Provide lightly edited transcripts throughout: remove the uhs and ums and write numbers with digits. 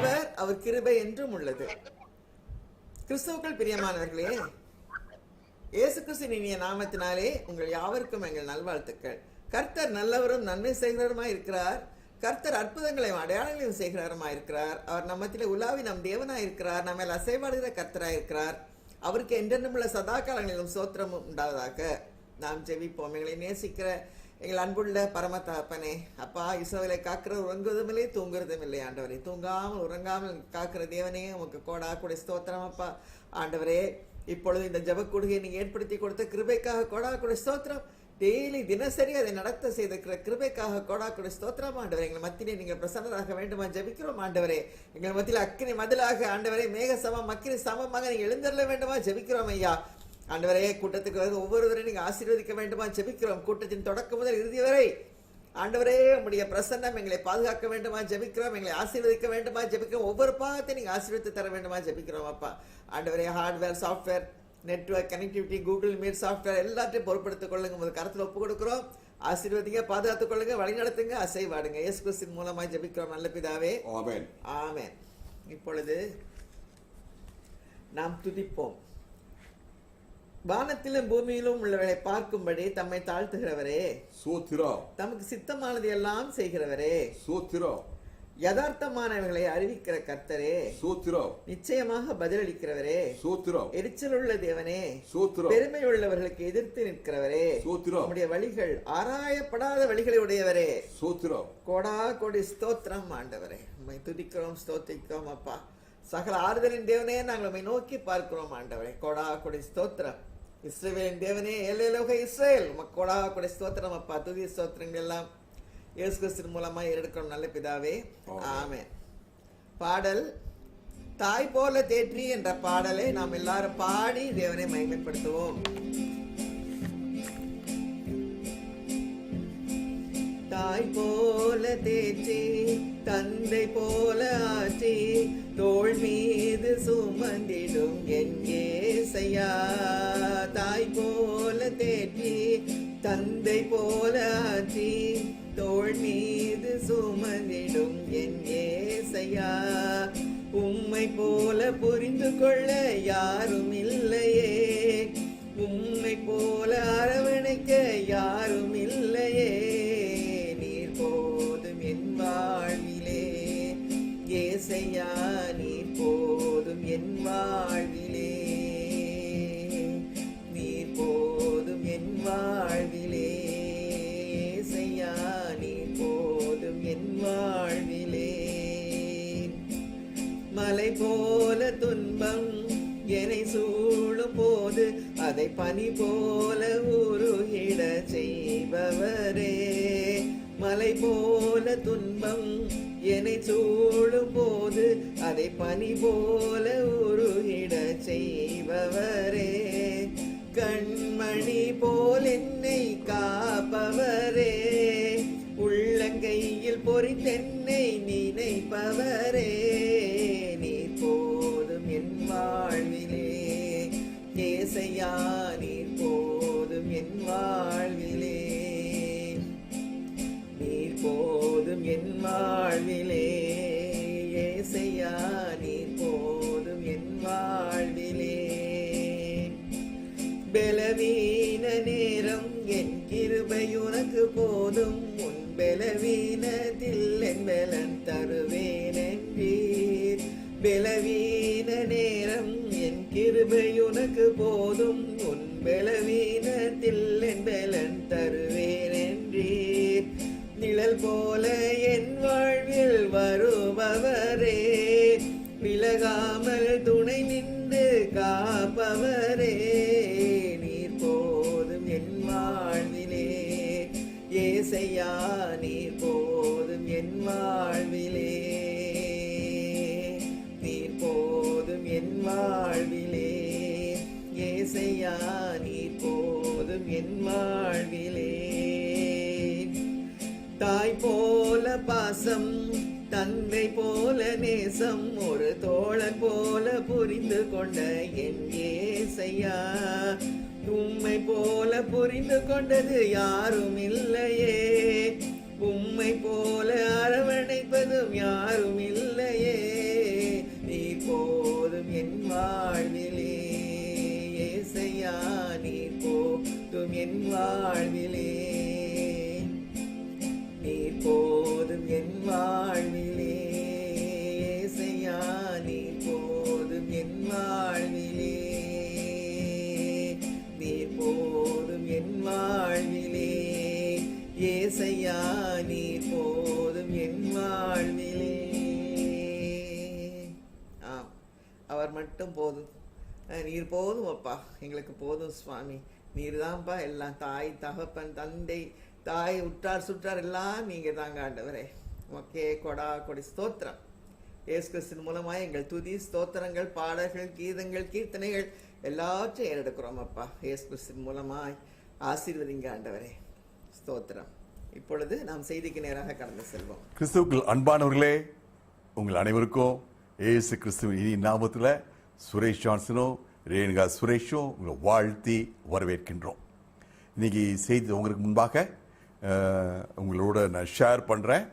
நல்லவர், அவர் கிருபை என்றும் உள்ளது. கிறிஸ்துவுக்குள் பிரியமானவர்களே, இயேசு கிறிஸ்துவின் இனிய நாமத்தினாலே உங்கள் யாவருக்கும் எங்கள் நல்வாழ்த்துக்கள். கர்த்தர் நல்லவரும் நன்மை செய்கிறவருமாய் இருக்கிறார். கர்த்தர் அற்புதங்களையும் அடையாளங்களையும் செய்கிறவருமாய் இருக்கிறார். அவர் நம்மத்திலே உலாவி நம் தேவனாய் இருக்கிறார். நம்ம அசைவாடுகிற கர்த்தராய் இருக்கிறார். அவருக்கு என்றென்றுமுள்ள சதா காலங்களிலும் சோத்திரமும் உண்டாவதாக. நாம் ஜெபிப்போம். எங்களை நேசிக்கிற எங்கள் அன்புள்ள பரம தகப்பனே, அப்பா, இஸ்ரவேலை காக்கிற உறங்குவதும் இல்லை தூங்குறதும் இல்லை ஆண்டவரே. தூங்காமல் உறங்காமல் காக்கிற தேவனே, உமக்கு கோடா கூட ஸ்தோத்திரம் அப்பா. ஆண்டவரே, இப்பொழுது இந்த ஜெப கூடுகையை நீங்க ஏற்படுத்தி கொடுத்த கிருபைக்காக கோடா கூட ஸ்தோத்திரம். டெய்லி தினசரி அதை நடத்த செய்திருக்கிற கிருபைக்காக கோடா கூட ஸ்தோத்திரம் ஆண்டவரே. எங்கள் மத்தியிலே நீங்கள் பிரசன்னராக வேண்டுமா ஜெபிக்கிறோம் ஆண்டவரே. எங்கள் மத்தியில் அக்கினி மதிலாக ஆண்டவரே, மேக சமம் அக்கினி சமமாக நீங்கள் எழுந்தருள வேண்டுமா ஜெபிக்கிறோம் ஐயா. ஆண்டவரே, கூட்டத்துக்கு வந்து ஒவ்வொருவரையும் நீங்க ஆசீர்வதிக்க வேண்டுமா ஜெபிக்கிறோம். கூட்டத்தின் தொடக்கம் முதல் இறுதி வரை ஆண்டவரே, உங்களுடைய பிரசன்னம் எங்களை பாதுகாக்க வேண்டுமா ஜெபிக்கிறோம். எங்களை ஆசீர்வதிக்க வேண்டுமா ஜெபிக்கிறோம். ஒவ்வொரு பாகத்தையும் நீங்க ஆசீர்வதித்து தர வேண்டுமா ஜெபிக்கிறோம் அப்பா. ஆண்டவரே, hardware, software, network connectivity, Google meet software எல்லாத்தையும் பொறுப்படுத்திக் கொள்ளுங்க. உங்கள் கருத்தில் ஒப்பு கொடுக்கிறோம். ஆசீர்வதிங்க, பாதுகாத்துக் கொள்ளுங்க, வழிநடத்துங்க, அசைவாடுங்க. இயேசு கிறிஸ்துவின் மூலமாய் ஜெபிக்கிறோம் நல்ல பிதாவே, ஆமென். ஆமென். இப்பொழுது நாம் துதிப்போம். வானத்திலும் பூமியிலும் உள்ளவர்களை பார்க்கும்படி தம்மை தாழ்த்துகிறவரே, சோத்திரம். தமக்கு சித்தமானது எல்லாம் செய்கிறவரே, சோத்திரம். யதார்த்தமானவர்களை அறிவிக்கிற கர்த்தரே, சோத்திரம். நிச்சயமாக பதிலளிக்கிறவரே, சோத்திரம். எரிச்சல் உள்ள தேவனே, சோத்திரம். பெருமை உள்ளவர்களுக்கு எதிர்த்து நிற்கிறவரே, சோத்திரம். நம்முடைய வழிகள் ஆராயப்படாத வழிகளை உடையவரே, சோத்திரம். கோடா கோடி ஸ்தோத்திரம் ஆண்டவரே. உம்மை துதிக்கிறோம், ஸ்தோத்திரிக்கிறோம் அப்பா. சகல ஆறுதலின் தேவனே, நாங்கள் உம்மை நோக்கி பார்க்கிறோம் ஆண்டவரே. கோடா கோடி ஸ்தோத்திரம். இஸ்ரவேலின் தேவனே, ஏலேலோக இஸ்ரவேல், உமக்கு கோடா கோடி ஸ்தோத்திரம் அப்பா. துதி ஸ்தோத்திரங்கள் எல்லாம் இயேசு கிறிஸ்துவின் மூலமா எடுக்கிறோம் நல்ல பிதாவே, ஆமென். பாடல் தாய் போல தேற்றி என்ற பாடலை நாம் எல்லாரும் பாடி தேவனை மகிமைப்படுத்துவோம். தாய் போல தேற்றி தந்தை போல ஆற்றி தோள் மீது சுமந்திடும் என் ஏசையா. தாய் போல தேற்றி தந்தை போல ஆற்றி தோள் மீது சுமந்திடும் என் ஏசையா. உம்மை போல புரிந்து கொள்ள யாரும் இல்லையே, உம்மை போல அரவணைக்க யாரும் இல்லையே. நீர் போதும் என் வாழ்விலே ஏசையா, நீர் போதும் என் வாழ்விலே, நீர் போதும் என் வாழ்விலே ஏசையா, நீர் போதும் என் வாழ்விலே. மலை போல துன்பம் என்னை சூழும் போது அதை பனி போல உருகிட செய்பவரே. மலை போல துன்பம் என்னை சூழும் போது அதை பனி போல உருகிட செய்பவரே. கண்மணி போல் என்னை காப்பவரே, உள்ளங்கையில் பொறித்தென்னை நினைப்பவரே. நீர் போதும் என் வாழ்விலே ஏசையா, நீர் போதும் என் வாழ்விலே, நீர் போதும் என் வாழ்விலே ஏசையா, நீர் போதும் என் வாழ்விலே. பலவீன நேரம் என் கிருபை உனக்கு போதும், உன் பலவீனத்தில் என் பலன் தருவேன் என்றீர். பலவீன நேரம் என் கிருபை உனக்கு போதும், உன் பலவீனத்தில் என் பலன் தருவேன் என்றீர். நிழல் போல என் வாழ்வில் வருபவரே, விலகாமல் துணை நின்று காப்பவரே. நீர் போதும் என் வாழ்விலே ஏசையா, நீர் போதும் என் வாழ்விலே, நீர் போதும் என் வாழ்விலே ஏசையா, நீர் போதும் என் வாழ்விலே. தாய் போல பாசம், தந்தை போல நேசம், ஒரு தோழன் போல புரிந்து கொண்ட என் ஏசையா. உம்மை போல புரிந்து கொண்டது யாரும் இல்லையே, உம்மை போல அரவணைப்பதும் யாரும் இல்லையே. வாழ்விலே, நீர் போதும் என் வாழ்விலே, ஏசையா நீர் போதும் என் வாழ்விலே, நீர் போதும் என் வாழ்விலே, ஏசையா நீர் போதும் என் வாழ்விலே. ஆம், அவர் மட்டும் போதும். நீர் போதும் அப்பா, எங்களுக்கு போதும் சுவாமி. நீர் தான்ப்பா எல்லாம். தாய் தகப்பன் தந்தை தாய் உற்றார் சுற்றார் எல்லாம் நீங்க தாங்க ஆண்டவரே. ஓகே, கொடா கொடி ஸ்தோத்திரம். இயேசு கிறிஸ்துவின் மூலமாய் எங்கள் துதி ஸ்தோத்திரங்கள் பாடல்கள் கீதங்கள் கீர்த்தனைகள் எல்லாற்றையும் ஏறெடுக்கிறோம் அப்பா. இயேசு கிறிஸ்துவின் மூலமாய் ஆசீர்வதிங்க ஆண்டவரே. ஸ்தோத்திரம். இப்பொழுது நாம் செய்திக்கு நேராக கடந்து செல்வோம். கிறிஸ்துவுக்குள் அன்பானவர்களே, உங்கள் அனைவருக்கும் இயேசு கிறிஸ்துவின் இனி நாமத்தில் சுரேஷ் ஜான்சனும் ரேணுகா சுரேஷும் உங்களை வாழ்த்தி வரவேற்கின்றோம். இன்னைக்கு செய்தி உங்களுக்கு முன்பாக உங்களோட நான் ஷேர் பண்ணுறேன்.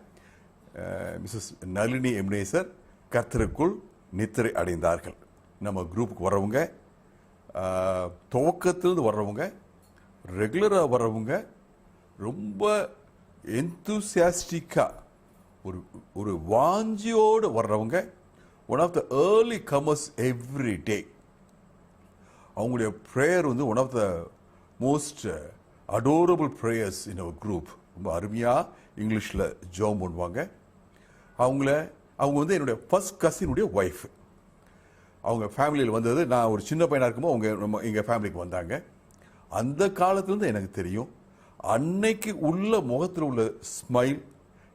மிஸ்ஸஸ் நளினி எம்னேசர் கர்த்தருக்குள் நித்திரை அடைந்தார்கள். நம்ம குரூப்புக்கு வர்றவங்க, துவக்கத்திலிருந்து வர்றவங்க, ரெகுலராக வர்றவங்க, ரொம்ப எந்தூசியாஸ்டிக்காக ஒரு வாஞ்சியோடு வர்றவங்க, one of the early comers every day. அவங்களுடைய ப்ரேயர் வந்து one of the most adorable prayers in our group. ரொம்ப அருமையாக இங்கிலீஷில் ஜெபம் பண்ணுவாங்க. அவங்க வந்து என்னுடைய ஃபர்ஸ்ட் கசினுடைய ஒய்ஃப். அவங்க ஃபேமிலியில் வந்தது, நான் ஒரு சின்ன பையனாக இருக்கும்போது எங்கள் ஃபேமிலிக்கு வந்தாங்க. அந்த காலத்துலேருந்து எனக்கு தெரியும். அன்னைக்கு உள்ள முகத்தில் உள்ள ஸ்மைல்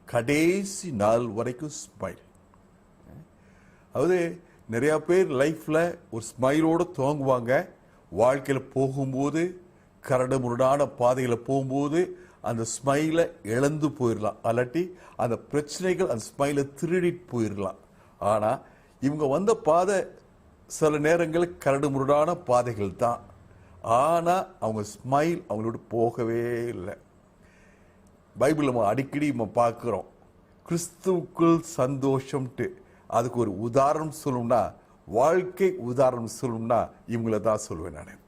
கடைசி நாள் வரைக்கும் ஸ்மைல். அதாவது நிறையா பேர் லைஃப்பில் ஒரு ஸ்மைலோடு துவங்குவாங்க. வாழ்க்கையில் போகும்போது கரடு முரடான பாதையில் போகும்போது அந்த ஸ்மைலை இழந்து போயிடலாம், அல்லாட்டி அந்த பிரச்சனைகள் அந்த ஸ்மைலை திருடிட்டு போயிடலாம். ஆனால் இவங்க வந்த பாதை சில நேரங்களில் கரடு முரடான பாதைகள் தான். ஆனால் அவங்க ஸ்மைல் அவங்களோட போகவே இல்லை. பைபிள் நம்ம அடிக்கடி நம்ம பார்க்குறோம், கிறிஸ்துவுக்குள் சந்தோஷம்ட்டு. அதுக்கு ஒரு உதாரணம் சொல்லணும்னா, வாழ்க்கை உதாரணம் சொல்லணும்னா இவங்கள தான் சொல்லுவேன் நான்.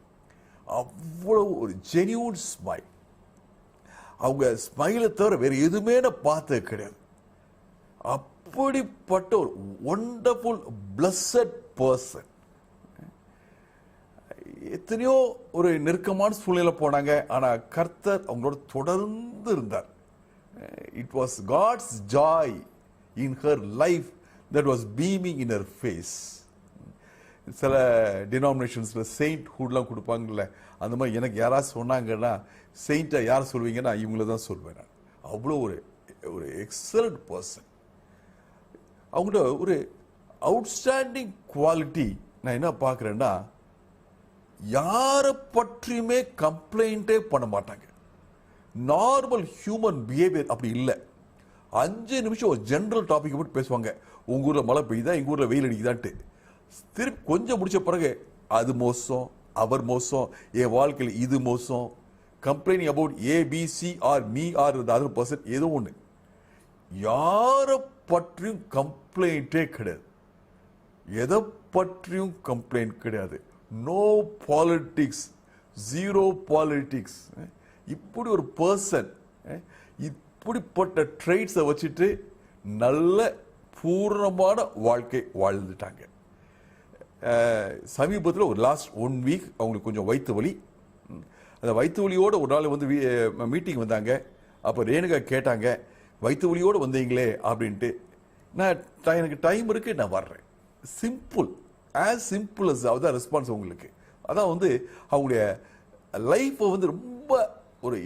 அவ்வளோ ஒரு ஜெனியூன் ஸ்மைல். அவங்க ஸ்மைலை தவிர வேறு எதுவுமே நான் பார்த்தது கிடையாது. அப்படிப்பட்ட ஒரு ஒண்டர்ஃபுல் பிளஸட் பர்சன். எத்தனையோ ஒரு நெருக்கமான சூழ்நிலை போனாங்க, ஆனால் கர்த்தர் அவங்களோட தொடர்ந்து இருந்தார். It was God's joy in her life that was beaming in her face. சில டினாமினேஷன்ஸில் செயின்ட்ஹுட்லாம் கொடுப்பாங்கல்ல, அந்த மாதிரி எனக்கு யாராவது சொன்னாங்கன்னா செயின்ட்டாக யார் சொல்லுவீங்கன்னா இவங்கள தான் சொல்வேன் நான். அவ்வளோ ஒரு எக்ஸலண்ட் பர்சன். அவங்களோட ஒரு அவுட்ஸ்டாண்டிங் குவாலிட்டி நான் என்ன பார்க்குறேன்னா, யாரை பற்றியுமே கம்ப்ளைண்ட்டே பண்ண மாட்டாங்க. நார்மல் ஹியூமன் பிஹேவியர் அப்படி இல்லை. 5 நிமிஷம் ஒரு ஜென்ரல் டாபிக் மட்டும் பேசுவாங்க. உங்கள் ஊரில் மழை பெய்யுதா, எங்கள் ஊரில் வெயில் அடிக்குதான்ட்டு. திருப்பி கொஞ்சம் முடிச்ச பிறகு அது மோசம், அவர் மோசம், என் வாழ்க்கையில் இது மோசம், complaining about ABC or me or other person, ஏதோ ஒன்று. யாரை பற்றியும் கம்ப்ளைண்ட்டே கிடையாது. எதை பற்றியும் கம்ப்ளைண்ட் கிடையாது. No politics, zero politics. இப்படி ஒரு பர்சன், இப்படிப்பட்ட ட்ரைட்ஸை வச்சுட்டு நல்ல பூர்ணமான வாழ்க்கை வாழ்ந்துட்டாங்க. சமீபத்தில் ஒரு லாஸ்ட் 1 வீக் அவங்களுக்கு கொஞ்சம் வயிற்று வலி. அந்த வயிற்று வலியோடு ஒரு நாள் வந்து மீட்டிங் வந்தாங்க. அப்போ ரேணுகா கேட்டாங்க, வயிற்று வலியோடு வந்தீங்களே அப்படின்ட்டு. நான் எனக்கு டைம் இருக்குது, நான் வர்றேன். சிம்பிள், ஆஸ் சிம்பிள் அஸ் அதுதான் ரெஸ்பான்ஸ் உங்களுக்கு. அதான் வந்து அவங்களுடைய லைஃப்பை வந்து ரொம்ப ஒரு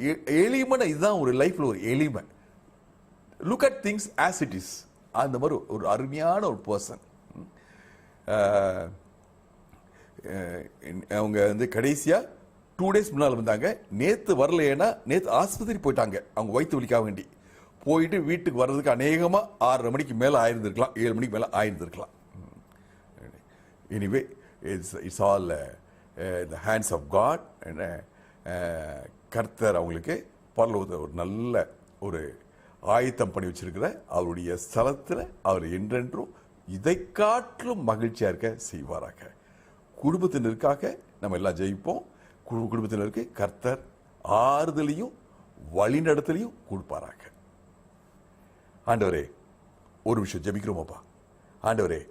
எளிமையான, இதுதான் ஒரு லைஃப்பில் ஒரு எளிமை. Look at things as it is. அந்த மாதிரி ஒரு அருமையான ஒரு பர்சன். அவங்க வந்து கடைசியாக 2 days முன்னால் வந்தாங்க. நேற்று வரலைன்னா, நேற்று ஆஸ்பத்திரி போயிட்டாங்க. அவங்க வயிற்று வலிக்காக வேண்டி போயிட்டு வீட்டுக்கு வர்றதுக்கு அநேகமாக 6:30 மணிக்கு மேலே ஆயிருந்திருக்கலாம், 7 மணிக்கு மேலே ஆயிருந்திருக்கலாம். Anyway it's all the hands of God. கர்த்தர் அவங்களுக்கு பரலோகத்தில் ஒரு நல்ல ஒரு ஆயத்தம் பண்ணி வச்சிருக்கிற அவருடைய ஸ்தலத்தில் அவர் என்றென்றும் இதை காட்டிலும் மகிழ்ச்சியாக இருக்க செய்வாராக. குடும்பத்தினருக்காக நம்ம எல்லாம் ஜெயிப்போம். குடும்பத்தினருக்கு கர்த்தர் ஆறுதலையும் வழிநடத்தலையும் கொடுப்பாராங்க. ஆண்டவரே, ஒரு விஷயம் ஜெபிக்கிறோமாப்பா. ஆண்டவரே,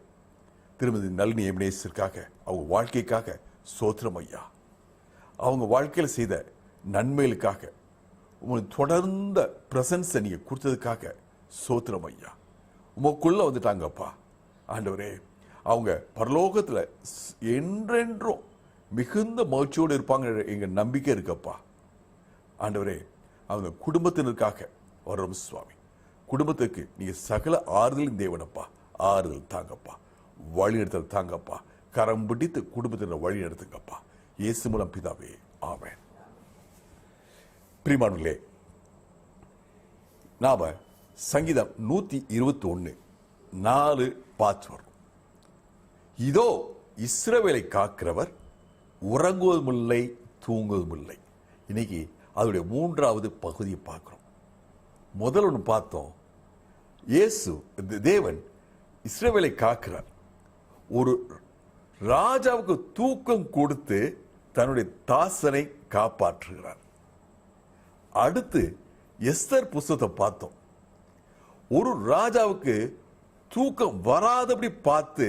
திருமதி நளினி எபினேசருக்காக, அவங்க வாழ்க்கைக்காக ஸ்தோத்திரம் ஐயா. அவங்க வாழ்க்கையில் செய்த நன்மைகளுக்காக, உங்களுக்கு தொடர்ந்த பிரசன்ஸை நீங்க கொடுத்ததுக்காக ஸ்தோத்திரம் ஐயா. உமக்குள்ள வந்துட்டாங்கப்பா. ஆண்டவரே, அவங்க பரலோகத்துல என்றென்றும் மிகுந்த மகிழ்ச்சியோடு இருப்பாங்க எங்க நம்பிக்கை இருக்கப்பா. ஆண்டவரே, அவங்க குடும்பத்தினருக்காக வர்றோம் சுவாமி. குடும்பத்துக்கு நீங்க சகல ஆறுதலின் தேவனப்பா. ஆறுதல் தாங்கப்பா, வழி எடுத்தல் தாங்கப்பா. கரம் பிடித்து குடும்பத்தினர் வழி எடுத்துங்கப்பா. இயேசு மூலம் பிதாவே, ஆமென். பிரியமானவர்களே, நாம சங்கீதம் 121:4 பார்த்து வரும். இதோ இஸ்ரவேலை காக்கிறவர் உறங்குவதுமில்லை தூங்குவதுமில்லை. இன்னைக்கு அதோடைய 3வது பகுதியை பார்க்கிறோம். முதல் ஒன்று பார்த்தோம், இயேசு தேவன் இஸ்ரவேலை காக்கிறார். ஒரு ராஜாவுக்கு தூக்கம் கொடுத்து தன்னுடைய தாசனை காப்பாற்றுகிறார். அடுத்து எஸ்தர் புஸ்தகத்தை பார்த்தோம். ஒரு ராஜாவுக்கு தூக்கம் வராதபடி பார்த்து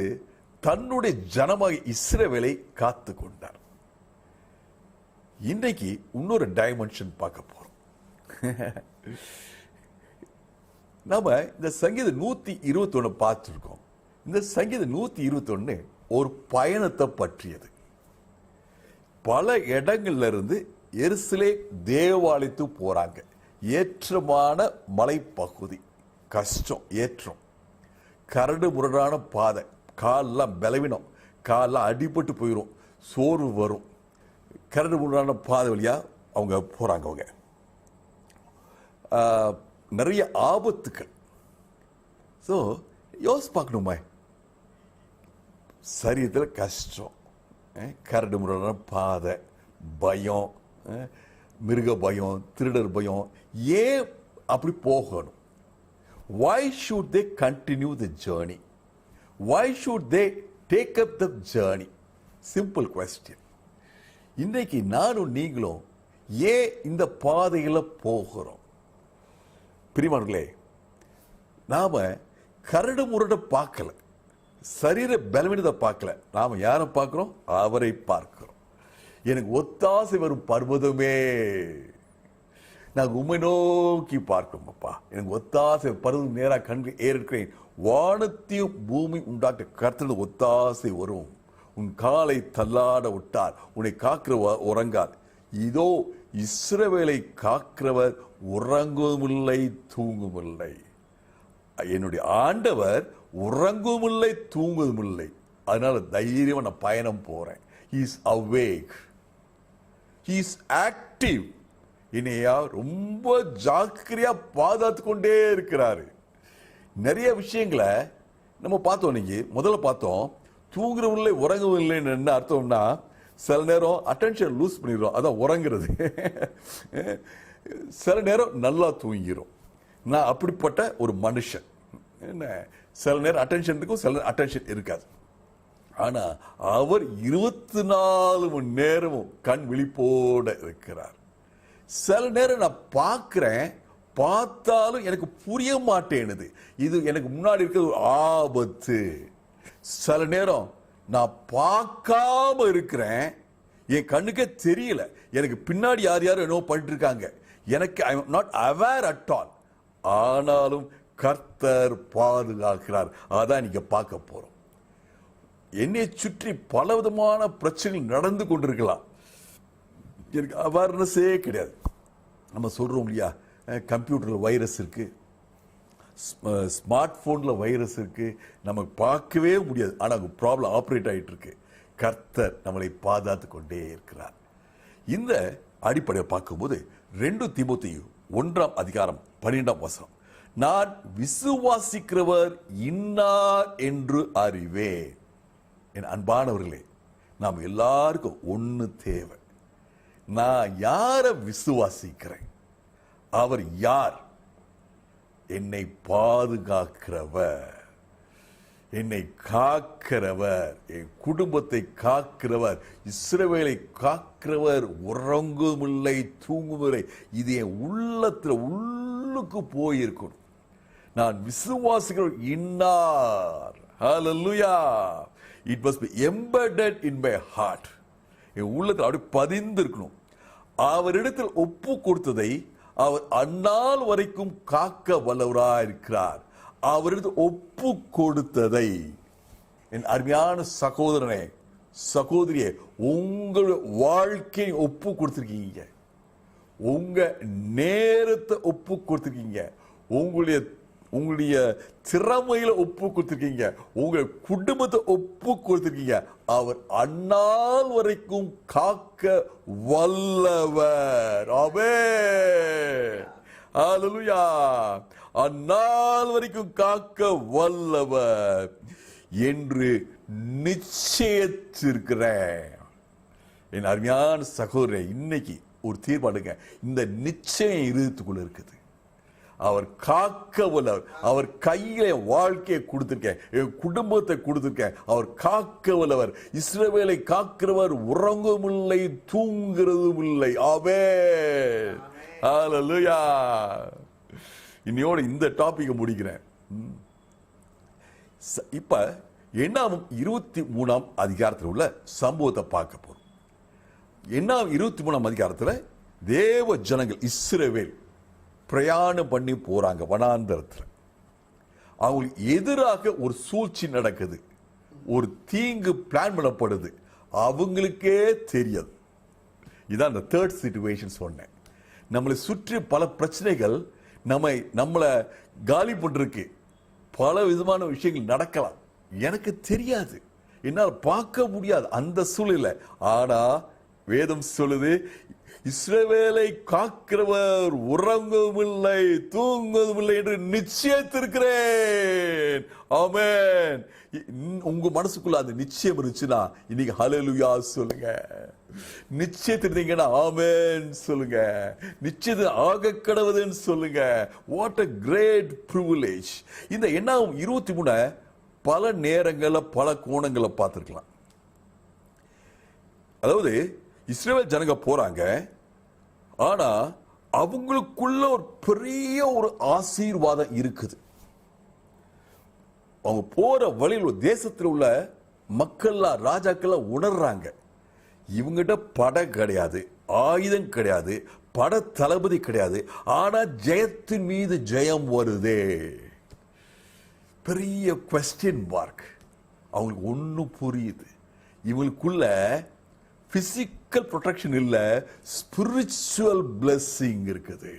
தன்னுடைய ஜனமாக இஸ்ரவேலை காத்து கொண்டார். இன்னைக்கு இன்னொரு டைமென்ஷன் பார்க்க போறோம். நாம இந்த சங்கீதம் 121 பார்த்திருக்கோம். இந்த சங்கீதம் 121 ஒரு பயணத்தை பற்றியது. பல இடங்கள்ல இருந்து எருசலேம் தேவாலயத்துக்கு போறாங்க. ஏற்றமான மலைப்பகுதி, கஷ்டம், ஏற்றம், கரடு முரடான பாதை, காலெல்லாம் பலவீனம், காலெல்லாம் அடிபட்டு போயிடும், சோர்வு வரும். கரடு முரடான பாதை வழியா அவங்க போறாங்க. அவங்க நிறைய ஆபத்துக்கள். ஸோ யோசி பார்க்கணுமா, சரீரத்தில் கஷ்டம், கரடு முரடான பாதை, பயம், மிருக பயம், திருடர் பயம். ஏன் அப்படி போகணும்? Why should they continue the journey? Why should they take up the journey? Simple question. இன்றைக்கு நானும் நீங்களும் ஏன் இந்த பாதையில போகிறோம்? பிரியமானவர்களே, நாம கரடு முரட பார்க்கல, சரீர பலவீனத்தை பார்க்கல. நாம யாரை பார்க்கிறோம்? அவரை பார்க்கிறோம். எனக்கு ஒத்தாசை வரும் பர்வதமே, நான் உம்மை நோக்கி பார்க்கிறோம் அப்பா. எனக்கு ஒத்தாசை பர்வதம் நேராக கண்கு ஏறிருக்கிறேன். வானத்தையும் பூமி உண்டாக்க கர்த்தருடைய ஒத்தாசை வரும். உன் காலை தள்ளாட விட்டார், உன்னை காக்கிற உறங்கார். இதோ இஸ்ரவேலை காக்கிறவர் உறங்குமில்லை தூங்குமில்லை. என்னுடைய ஆண்டவர் உறங்குமில்லை தூங்குமில்லை. அதனால தைரியமா நான் பயணம் போறேன். He is awake. He is active. என்னையா ரொம்ப ஜாக்கிரதையா பாதுகாத்து கொண்டே இருக்கிறாரு. நிறைய விஷயங்களை நம்ம பார்த்தோம். இன்னைக்கு முதல்ல பார்த்தோம், தூங்குறவில்லை உறங்கவில்லைன்னு என்ன அர்த்தம்னா, சில நேரம் அட்டென்ஷன் லூஸ் பண்ணிடுறோம், அதான் உறங்குறது. சில நேரம் நல்லா தூங்கிடும். நான் அப்படிப்பட்ட ஒரு மனுஷன். என்ன, சில நேரம் அட்டென்ஷன் இருக்கும், சில நேரம் அட்டென்ஷன் இருக்காது. ஆனா அவர் 24 மணி நேரமும் கண் விழிப்போட இருக்கிறார். சில நேரம் நான் பார்க்கிறேன், பார்த்தாலும் எனக்கு புரிய மாட்டேனுது, இது எனக்கு முன்னாடி இருக்கிறது ஒரு ஆபத்து. சில நேரம் நான் பார்க்காம இருக்கிறேன், என் கண்ணுக்கே தெரியல, எனக்கு பின்னாடி யார் யாரும் என்னவோ பண்ணிட்டு இருக்காங்க, எனக்கு I am not aware at all. ஆனாலும் கர்த்தர் பாதுகாக்கிறார். அதான் நீங்க பார்க்க போறோம். என்னை சுற்றி பல விதமான பிரச்சனைகள் நடந்து கொண்டிருக்கலாம், எனக்கு அவேர்னஸே கிடையாது. நம்ம சொல்றோம் இல்லையா, கம்ப்யூட்டர்ல வைரஸ் இருக்கு, ஸ்மார்ட் போன்ல வைரஸ் இருக்கு, நமக்கு பார்க்கவே முடியாது, ஆனா ப்ராப்ளம் ஆப்ரேட் ஆயிட்டு இருக்கு. கர்த்தர் நம்மளை பாதுகாத்து கொண்டே இருக்கிறார். இந்த அடிப்படையை பார்க்கும்போது 2 தீமோத்தேயு 1:12 நான் விசுவாசிக்கிறவர் இன்னார் என்று அறிவேன். என் அன்பானவர்களே, நாம் எல்லாருக்கும் ஒண்ணு தேவை. நான் யாரை விசுவாசிக்கிறேன்? அவர் யார்? என்னை பாதுகாக்கிறவர். என்னை காக்கிறவர், என் குடும்பத்தை காக்கிறவர், இஸ்ரவேலை காக்கிறவர், உறங்குமில்லை தூங்குமில்லை. இது என் உள்ளுக்கு போயிருக்கணும். நான் விசுவாசிகள் இன்னார். Hallelujah. It must be embedded in my heart. என் உள்ளத்தில் அப்படி பதிந்து இருக்கணும். அவரிடத்தில் ஒப்பு கொடுத்ததை அவர் அந்நாள் வரைக்கும் காக்க வல்லவராயிருக்கிறார். அவரிடத்தில் ஒப்பு கொடுத்ததை, என் அருமையான சகோதரனே சகோதரியே, உங்களுடைய வாழ்க்கையை ஒப்பு கொடுத்திருக்கீங்க, உங்க நேரத்தை ஒப்பு கொடுத்திருக்கீங்க, உங்களுடைய திறமையில ஒப்பு கொடுத்திருக்கீங்க, உங்க குடும்பத்தை ஒப்பு கொடுத்திருக்கீங்க. அவர் அந்நாள் வரைக்கும் காக்க வல்லவர். ஆமென். ஹல்லேலூயா. அந்நாள் வரைக்கும் காக்க வல்லவர் என்று நிச்சயித்திருக்கிறேன். என் அருமையான சகோதரே, இன்னைக்கு ஒரு தீர்மானங்க. இந்த நிச்சயம் இருதயத்துக்குள்ள இருக்குது. அவர் காக்க வல்லவர். அவர் கையில வாழ்க்கையை கொடுத்திருக்கேன், என் குடும்பத்தை கொடுத்திருக்கேன். அவர் காக்க வல்லவர். இஸ்ரவேலை காக்கிறவர், உறங்குமில்லை தூங்குறதும் இல்லை. ஆமென். ஹல்லேலூயா. இன்னையோட இந்த டாபிக்கை முடிக்கிறேன். இப்ப என்னாகும் 23ஆம் அதிகாரத்தில் உள்ள சம்பவத்தை பார்க்க போறோம். என்னாகும் 23ஆம் அதிகாரத்தில் தேவ ஜனங்கள் இஸ்ரவேல் பிரயாணம் பண்ணி போறாங்க வனாந்தரத்தில். அவங்களுக்கு எதிராக ஒரு சூழ்ச்சி நடக்குது, ஒரு தீங்கு பிளான் பண்ணப்படுது, அவங்களுக்கே தெரியாது. இதான் அந்த தேர்ட் சிச்சுவேஷன் சொன்னேன். நம்மளை சுற்றி பல பிரச்சனைகள் நம்மளை காலி பண்றதுக்கு பல விதமான விஷயங்கள் நடக்கலாம். எனக்கு தெரியாது, என்னால் பார்க்க முடியாது அந்த சூழ்நிலை. ஆனா வேதம் சொல்லுது, இஸ்ரவேலை காக்கிறவர் உறங்குமில்லை தூங்குவதில்லை என்று நிச்சயித்திருக்கிறேன். ஆமென். உங்க மனசுக்குள்ள அந்த நிச்சயம் இருந்துச்சுன்னா இன்னைக்கு ஹல்லேலூயா சொல்லுங்க. நிச்சயத்திருந்தீங்கன்னா ஆமென் சொல்லுங்க. நிச்சயத்தை ஆக கடவுதுன்னு சொல்லுங்க. What a great privilege. இந்த என்னாகும் 23 பல நேரங்கள்ல பல கோணங்களை பார்த்திருக்கலாம். அதாவது இஸ்ரவேல் ஜனங்க போறாங்க, ஆனா அவங்களுக்குள்ள ஒரு பெரிய ஒரு ஆசீர்வாதம் இருக்குது. அவங்க போற வழியில் தேசத்தில் உள்ள மக்கள்லாம் ராஜாக்கள்லாம் உணர்றாங்க, இவங்கிட்ட படம் கிடையாது, ஆயுதம் கிடையாது, பட தளபதி கிடையாது, ஆனா ஜெயத்தின் மீது ஜெயம் வருதே. பெரிய குவெஸ்டின் மார்க். அவங்களுக்கு ஒன்னும் புரியுது, இவங்களுக்குள்ள பிசிக்கல் ப்ரொடெக்ஷன் இல்ல, ஸ்பிரிச்சுவல் பிளெஸிங் இருக்குது.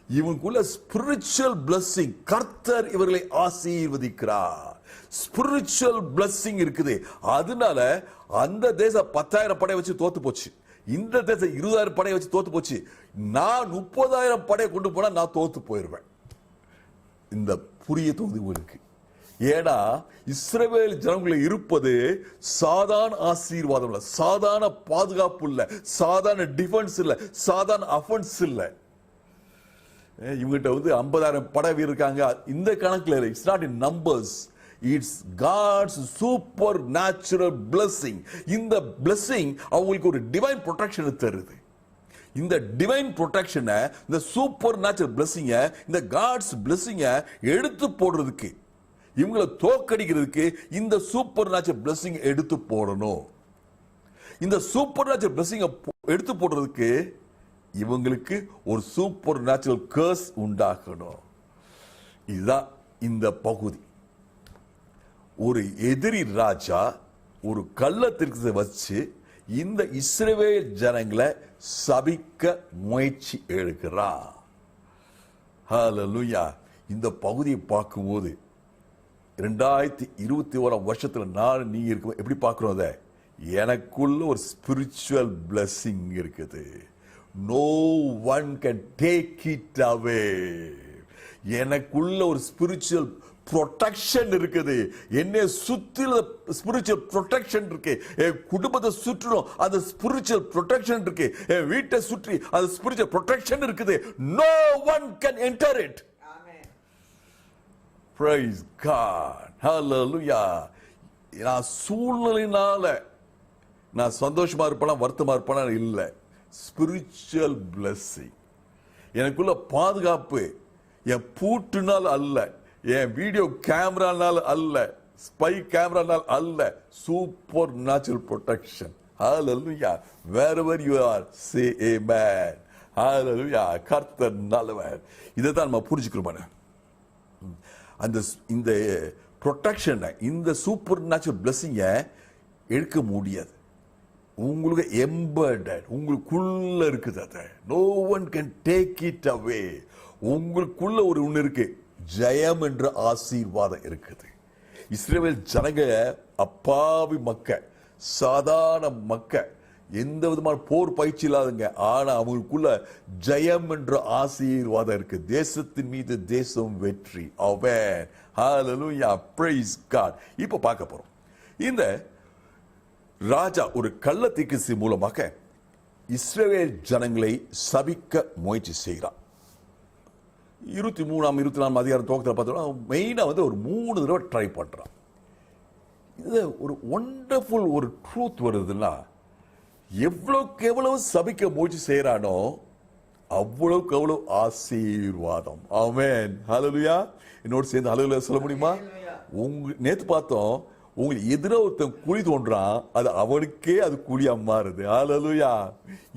இவங்களுக்குள்ள ஸ்பிரிச்சுவல் பிளெஸிங், கர்த்தர் இவர்களை ஆசீர்வதிக்கிறார். ஸ்பிரிச்சுவல் பிளெஸிங் இருக்குது. அதனால அந்த தேசம் 10,000 படையை வச்சு தோத்து போச்சு, இந்த தேசம் 20,000 படையை வச்சு தோத்து போச்சு. நான் 30,000 படையை கொண்டு போனா நான் தோத்து போயிருவேன். இந்த புரிய தொகுதி. ஏன்னா இஸ்ரவேல் ஜனங்களை இருப்பது சாதாரண ஆசீர்வாதம் இல்ல, சாதாரண பாதுகாப்பு இல்ல, சாதாரண டிஃபென்ஸ் இல்ல, சாதாரண அஃபென்ஸ் இல்ல. இவங்கிட்ட 50,000 படை வீரர் இருக்காங்க. இந்த கணக்குல it's not in numbers, it's God's supernatural blessing. இந்த பிளெஸிங் அவங்களுக்கு ஒரு டிவைன் ப்ரொடெக்ஷன் தருது. இந்த டிவைன் ப்ரொடெக்ஷனை, இந்த சூப்பர் நேச்சுரல் பிளெஸிங்க, இந்த காட்ஸ் பிளெஸிங்க எடுத்து போடுறதுக்கு, இவங்களை தோக்கடிக்கிறதுக்கு இந்த சூப்பர் நேச்சுரல் பிளெஸிங் எடுத்து போடணும். இந்த சூப்பர் நேச்சுரல் பிளெஸிங் எடுத்து போடுறதுக்கு இவங்களுக்கு ஒரு சூப்பர் நேச்சுரல் கர்ஸ் உண்டாக்கணும். இதுதான் இந்த பகுதி. ஒரு எதிரி ராஜா ஒரு கள்ளத்திற்கு வச்சு இந்த இஸ்ரவேல் ஜனங்களை சபிக்க முயற்சி எடுக்கிறார். ஹல்லேலூயா. இந்த பகுதியை பார்க்கும்போது 2021 வருஷத்துல நான் நீங்க இருக்கும் எப்படி பார்க்கிறோம்? அதை எனக்குள்ள ஒரு ஸ்பிரிச்சுவல் பிளெஸிங் இருக்குது. No one can take it away. எனக்குள்ள ஒரு ஸ்பிரிச்சுவல் ப்ரொடெக்ஷன் இருக்குது. என்னை சுற்றில ஸ்பிரிச்சுவல் ப்ரொடெக்ஷன் இருக்கு. என் குடும்பத்தை சுற்றணும், அது ஸ்பிரிச்சுவல் ப்ரொடெக்ஷன் இருக்கு. என் வீட்டை சுற்றி அது ஸ்பிரிச்சுவல் ப்ரொடெக்ஷன் இருக்குது. No one can enter it. Praise God. Hallelujah. நான் சூழ்நிலையினால நான் சந்தோஷமா இருப்பேனா வருத்தமா இருப்பேனா இல்லை. ஸ்பிரிச்சுவல் பிளெஸிங், எனக்குள்ள பாதுகாப்பு என் பூட்டுனால் அல்ல, என் வீடியோ கேமரானால் அல்ல, ஸ்பை கேமரானால் அல்ல, super natural protection. Hallelujah. wherever you are say amen. ஹல்லேலூயா. கர்த்தர் நல்லவர். இதை தான் நம்ம புரிஞ்சுக்கிறோம். அந்த இந்த ப்ரொடெக்ஷன், இந்த சூப்பர் நேச்சுரல் பிளெஸிங்கை எடுக்க முடியாது. உங்களுக்கு எம்பர்டட், உங்களுக்குள்ள இருக்குது. அது no one can take it away. உங்களுக்குள்ள ஒரு ஒன்று இருக்கு, ஜெயம் என்ற ஆசீர்வாதம் இருக்குது. இஸ்ரவேல் ஜனங்க அப்பாவி மக்க, சாதாரண மக்க, எந்த விதமான போர் பயிற்சி இல்லாதங்க. ஆனா அவங்களுக்குள்ள ஜெயம் என்ற ஆசீர்வாதம் இருக்கு. தேசத்தின் மீது தேசம் வெற்றி. ஆமென். ஹல்லேலூயா. Praise God. இப்ப பார்க்க போறோம். இந்த ராஜா ஒரு கள்ள தீர்க்கதரிசி மூலமாக இஸ்ரவேல் ஜனங்களை சபிக்க முயற்சி செய்கிறார். 23ஆம் 24ஆம் அதிகாரம் துவக்கத்தில் பார்த்தோம்னா மெயினா ஒரு 3 தடவை ட்ரை பண்றான். இது ஒரு ஒண்டர்ஃபுல் ஒரு ட்ரூத் வருதுன்னா, எவ்வளவுக்கு எவ்வளவு சபிக்க முயற்சி செய்யறானோ அவ்வளவுக்கு அவ்வளவு ஆசீர்வாதம். ஆமென். ஹல்லேலூயா. என்னோடு சேர்ந்து ஹல்லேலூயா சொல்ல முடியுமா? நேத்து பார்த்தோம், உங்களுக்கு எதிராக ஒருத்தன் குழி தோன்றான், அது அவனுக்கே அது குழியா மாறுது. ஹல்லேலூயா.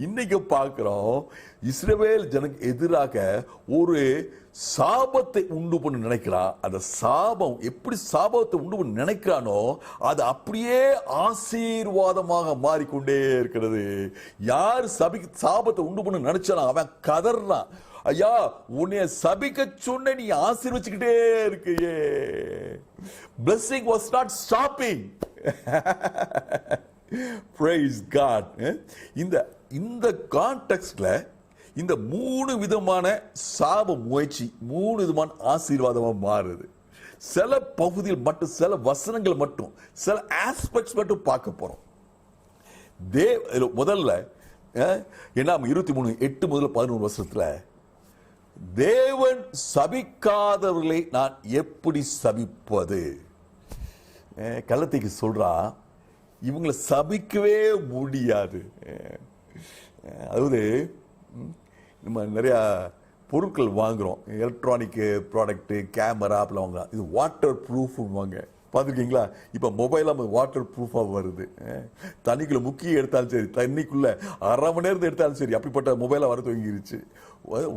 இன்னைக்கு பார்க்கிறோம், இஸ்ரவேல் ஜனக்கு எதிராக ஒரு சாபத்தை உண்டு பண்ண நினைக்கிறான். அந்த சாபம் எப்படி சாபத்தை உண்டு பண்ண நினைக்கிறானோ அது அப்படியே ஆசீர்வாதமாக மாறிக்கொண்டே இருக்கிறது. யார் சாபத்தை உண்டு பண்ண நினைச்சானோ அவன் கதறான், ஐயா உன்னைய சபிக்க சொன்ன நீ ஆசீர்வச்சுக்கிட்டே இருக்கையே. blessing was not stopping. praise God. இந்த கான்டெக்ஸ்ட்ல இந்த 3 விதமான சாப முயற்சி 3 விதமான ஆசீர்வாதமா மாறுது. சில பகுதியில் மட்டும், சில வசனங்கள் மட்டும், சில ஆஸ்பெக்ட்ஸ் மட்டும் பார்க்க போறோம். முதல்ல 23:8 முதல் 11 வருஷத்துல, தேவன் சபிக்காதவர்களை நான் எப்படி சபிப்பது? கள்ளத்தைக்கு சொல்றா, இவங்களை சபிக்கவே முடியாது. அதாவது நம்ம நிறைய பொருட்கள் வாங்குறோம், எலக்ட்ரானிக் ப்ராடக்ட், கேமரா அப்படிலாம் வாங்குறோம். இது வாட்டர் ப்ரூஃப் வாங்க பார்த்துருக்கீங்களா? இப்போ மொபைலாக வாட்டர் ப்ரூஃபாக வருது. தண்ணிக்குள்ள முக்கிய எடுத்தாலும் சரி, தண்ணிக்குள்ள அரை மணி நேரத்தை எடுத்தாலும் சரி, அப்படிப்பட்ட மொபைலாக வர துவங்கிருச்சு.